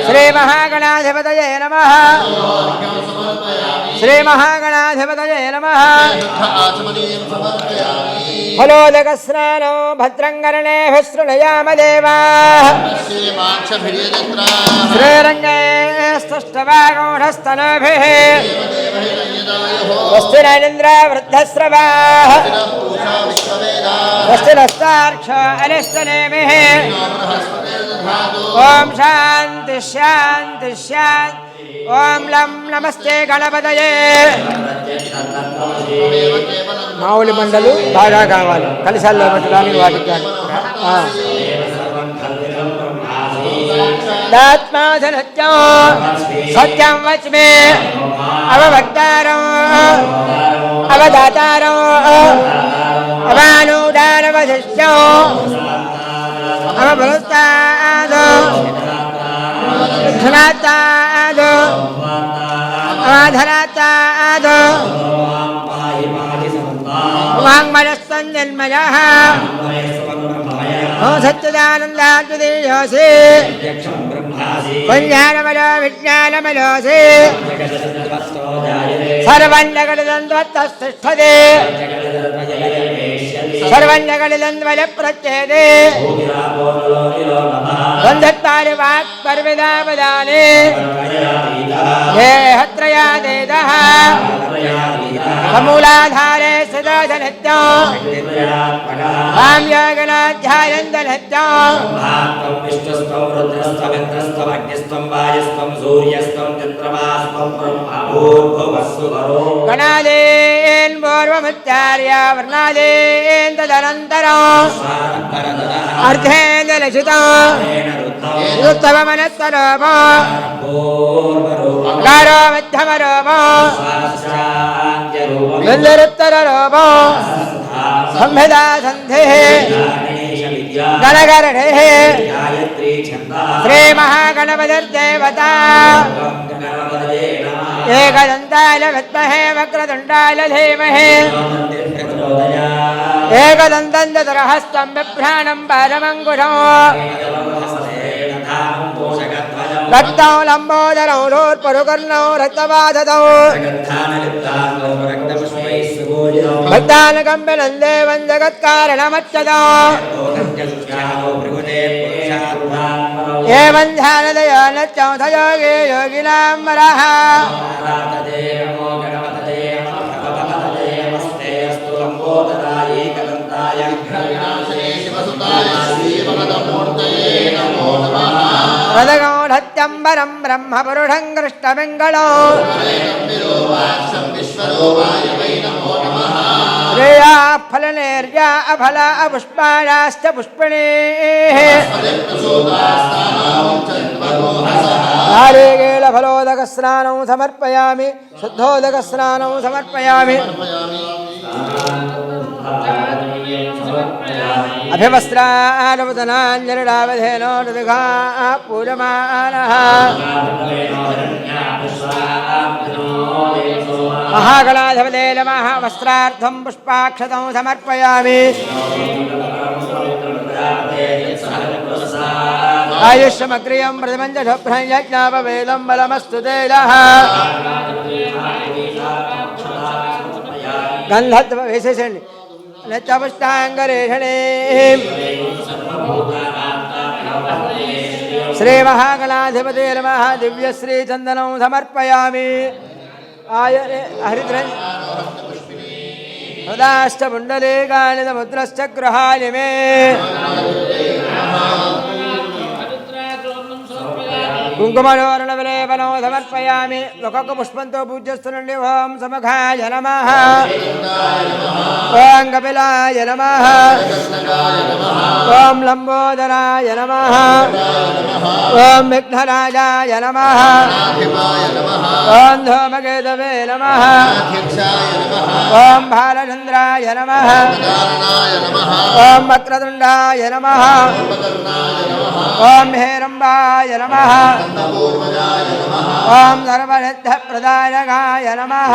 శ్రీమహాగణాధిపతయే నమః శ్రీమహాగణాధిపతయే నమః ఫలోదక స్నానం భద్రం కర్ణేభిః శృణుయామ దేవాః శ్రీరంగేస్తుష్టవాగౌఢస్తనూభిః స్వస్తిరేంద్ర వృద్ధశ్రవాః స్వస్తిరస్తార్క్ష అరిష్టనేమిః ఓం శాంతి శాంతి శాంతి ఓం లం నమస్తే గణపతయే మావులి మండలు బాగా కావాలి కలిశాల్లో పెట్టడానికి వాటికి కానీ దాత్మాసనత్యం సత్యం వచ్మే అవభక్తారం అవదాతారం అవానూదానవశిష్యం అవబలుస్తాదో ధనాతాదో అవాధనాతాదో వాంగ్మనస్సంజన్మయః ఓ సచ్చిదానందాద్వితీయోసి పుణ్యానమలో విజ్ఞానమలోసి సర్వం జగదంత్వత్తస్థిష్ఠతే సర్వం జగదంత్వల ప్రత్యేతే బంధత్వారి వాక్ పర్విదాపదాని దేహత్రయాదేదః సమూలాధారే సదా నిత్యం ॐ योगनाध्यायन्दनत्यां महात्मं विष्णुस्त्वं रुद्रस्त्वं इन्द्रस्त्वं अग्निस्त्वं वायुस्त्वं सूर्यस्त्वं चन्द्रमास्त्वं ब्रह्मा भूर्भुवस्सुवरो गणादेन् पूर्वमुच्चार्य वर्णादेन् तदनन्तरम् अर्धेन्दलक्षितं रुत्तवमनस्वरूपं गारो मध्यमरूपं गन्धरुत्तररूपं संहिता सन्धिः गणगरणिः श्रीमहागणपतिर्देवता एकदन्ताय विद्महे वक्रतुण्डाय धीमहि एकदन्तं चतुर्हस्तं बिभ्राणं पादमङ्कुशं रक्तौ लम्बोदरौ रोर्परुकर्णौ रक्तवादतौ भक्तानुकम्पिनं देवं जगत्कारणमच्युतौ एवं ध्यानदयो नच्चौथयोगे योगिनां वरः रदगौढत्यम्बरं ब्रह्मपुरुषं कृष्णमङ्गलो श्रेया फलनेर्या अफला अपुष्पायाश्च पुष्पिणीः नारिकेलफलोदकस्नानं समर्पयामि शुद्धोदकस्नानं समर्पयामि अभिवस्त्रानुपतनाञ्जलिरावधेनो ऋतुघा पूजमानः महागणाधिपते नमः वस्त्रार्थं पुष्पाक्षतं समर्पयामि आयुष्यमग्रियं प्रतिमञ्जशुभ्रं यज्ञापवेदं बलमस्तु तेजः गन्धत्व विशेषणि नच्चपुष्टाङ्गरेषणे श्रीमहागणाधिपते नमः दिव्यश्रीचन्दनं समर्पयामि हरिद्रन् हृदाष्टपुण्डलीकानि समुद्रश्च गृहाणि मे कुङ्कुमणोर्णविलेपनं समर्पयामि लोकपुष्पन्तो पूज्यस्तुनन्दि ओं समघाय नमः ओं कपिलाय नमः ओं लम्बोदराय नमः ओं विघ्नराजाय नमः ओं धूमकेतवे नमः ओं भालचन्द्राय नमः ओं वक्रतुण्डाय नमः ओं हेरम्बाय नमः ओं सर्वसिद्धप्रदायकाय नमः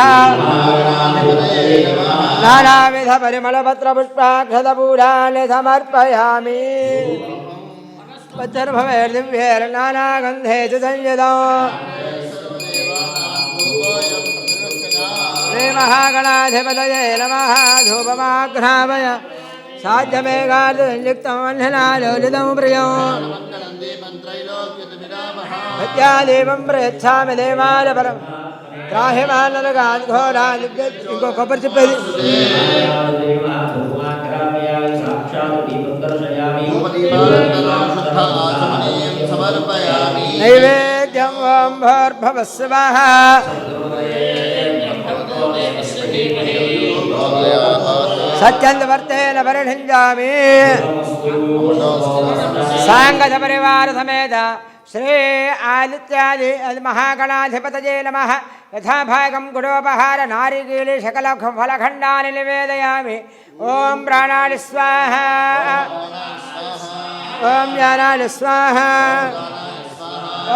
नानाविधपरिमलपत्रपुष्पाक्षतपूजानि समर्पयामि पच्चर्भवेर्दिव्यैर्नानागन्धेषु संयुतौ श्रीमहागणाधिपतये नमः धूपमाघ्रापय साध्यमेघार्धसंयुक्तं वह्निनालोलितं प्रियं सत्यादेवं प्रयच्छामि देवाय परं त्राहि मानरगान् घोरान् इंको కొబ్బరి చెప్పేది నైవేద్యం ఓం భూర్భువః స్వః सत्यंतवर्तेन परिषिञ्जामि सांगत परिवार समेत श्री आदित्यादि महागणाधिपतये नमः यथा भागं गुडोपहार नारिकेले शकल फलखण्डानि निवेदयामि ओम प्राणानि स्वाहा ओम ज्ञानानि स्वाहा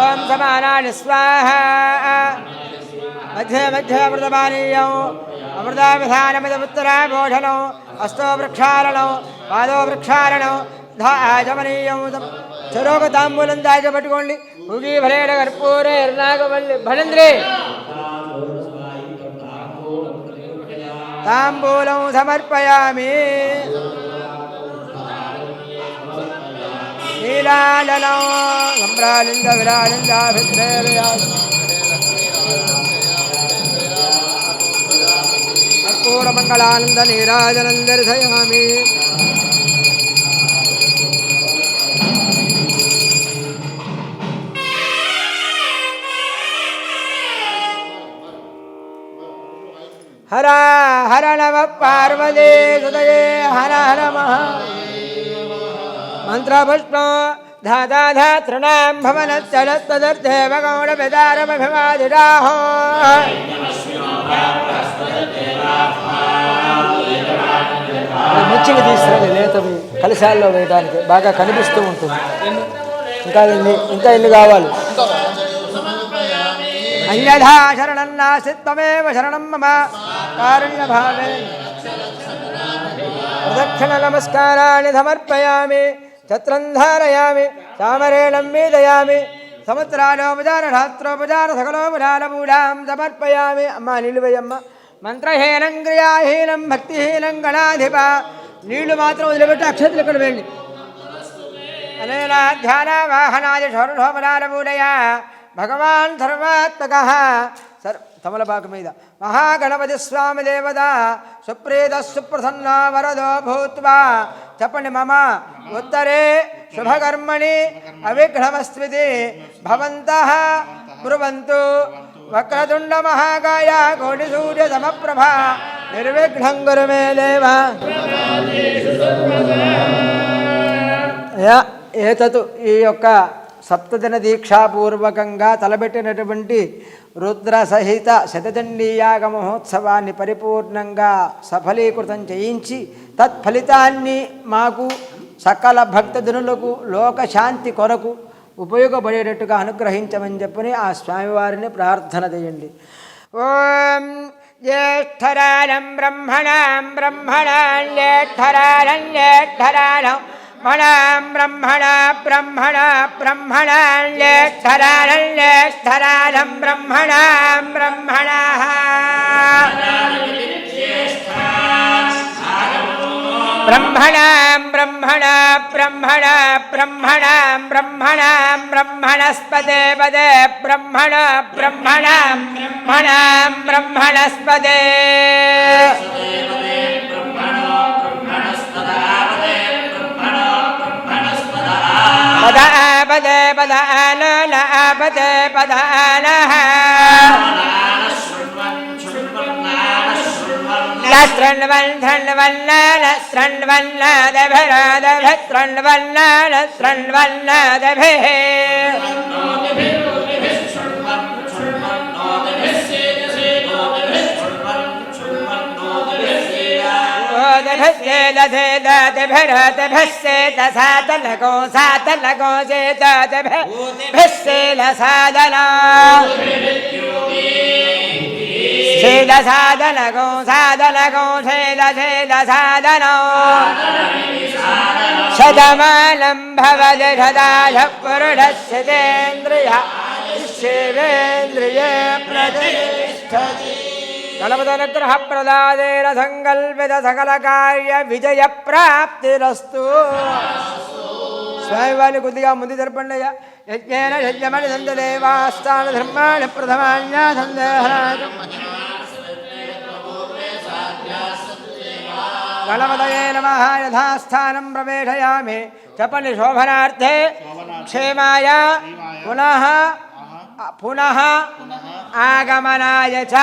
ओम समानानि स्वाहा मध्ये मध्ये अमृतपानीयं अमृताभिधानमिदमुत्तराभोषणम् अस्तो वृक्षारणं पादो वृक्षारणं आचमनीयं चरोगताम्बूलं दायिके पट्टुकोंडि हुगी फलेन कर्पूरे एर्नागवल्लि भजन्द्रे ताम्बूलं समर्पयामि नीलालनं सम्रालिन्द विरालिन्दाभिद्रेलया कर्पूरमङ्गलानन्द नीराजनं दर्शयामि హర నమ పార్వతీ సుతయే హర హర మంత్రపుష్పం ధాతాధాతృణాం భవనశ్చలస్తదర్థేవ గౌడపిదారమభివాదిరాహో ముచ్చిగా తీసుకురండి లేతవి కలశాల్లో వేయడానికి బాగా కనిపిస్తూ ఉంటుంది ఇంకా ఎన్ని కావాలి అన్యథా శరణం నాస్తి త్వమేవ శరణం మమ కారుణ్యభావే ప్రదక్షిణ నమస్కారాన్ని సమర్పయామి ఛత్రం ధారయామి చామరేణం మీదయామి సముద్రాలోపచారశాస్త్రోపచార సకలోపచారమూఢాం సమర్పయామి అమ్మ నిలువయమ్మ మంత్రహీనం క్రియాహీనం భక్తిహీనం గణాధిప నీళ్లు మాత్రం వదిలిపెట్టి అక్షతలు ఇక్కడ వెళ్ళి అనేనా ధ్యాన వాహనాది షోడశోపచారమూఢయ భగవాన్ సర్వాత్మక తమలపాకు మీద మహాగణపతి స్వామి దేవత సుప్రీత సుప్రసన్న వరదో భూత్వా చెప్పండి మమ ఉత్తరే శుభకర్మణి అవిఘ్నమస్మితి భవంతః బ్రువంతు వక్రతుండ మహాకాయ కోటి సూర్య సమప్రభ నిర్విఘ్నం కురు మే దేవ ఏతతు ఈ యొక్క సప్తదిన దీక్షాపూర్వకంగా తలబెట్టినటువంటి రుద్ర సహిత శతచండీయాగ మహోత్సవాన్ని పరిపూర్ణంగా సఫలీకృతం చేయించి తత్ఫలితాన్ని మాకు సకల భక్తజనులకు లోకశాంతి కొరకు ఉపయోగపడేటట్టుగా అనుగ్రహించమని చెప్పని ఆ స్వామివారిని ప్రార్థన చేయండి. ఓం జ్యేష్ఠరాజం బ్రహ్మణాం జ్యేష్ఠరాజం మణాం బ్రహ్మణాం జ్యేష్ఠరాజం బ్రహ్మణాం బ్రహ్మణస్పదే పదే బ్రహ్మణస్పదే పదే పదానః శతమానం భవతి శతాయ పురుషస్యేంద్రియ శివేంద్రియే ప్రతిష్టతి. గణపదనుగ్రహ ప్రదాదేన సంకల్పిత సకల కార్య విజయ ప్రాప్తిరస్తు. స్వామివారిని కొద్దిగా ముందు జరపండి అయ్యా. యజ్ఞేన యజ్ఞమణి సందేవాస్థాన ధర్మాణి ప్రథమాన్య సందేహరాజ గణపతయే నమః. యథాస్థానం ప్రవేశయామి. చెప్పండి శోభనార్థే క్షేమాయ పునః ఆగమనాయ చ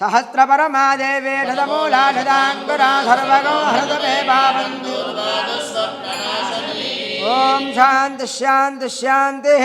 సహస్రపరమాదేవే శతమూలాశతాంకురా సర్వగో హృదమే భావంతు. ఓం శాంతి శాంతి శాంతి.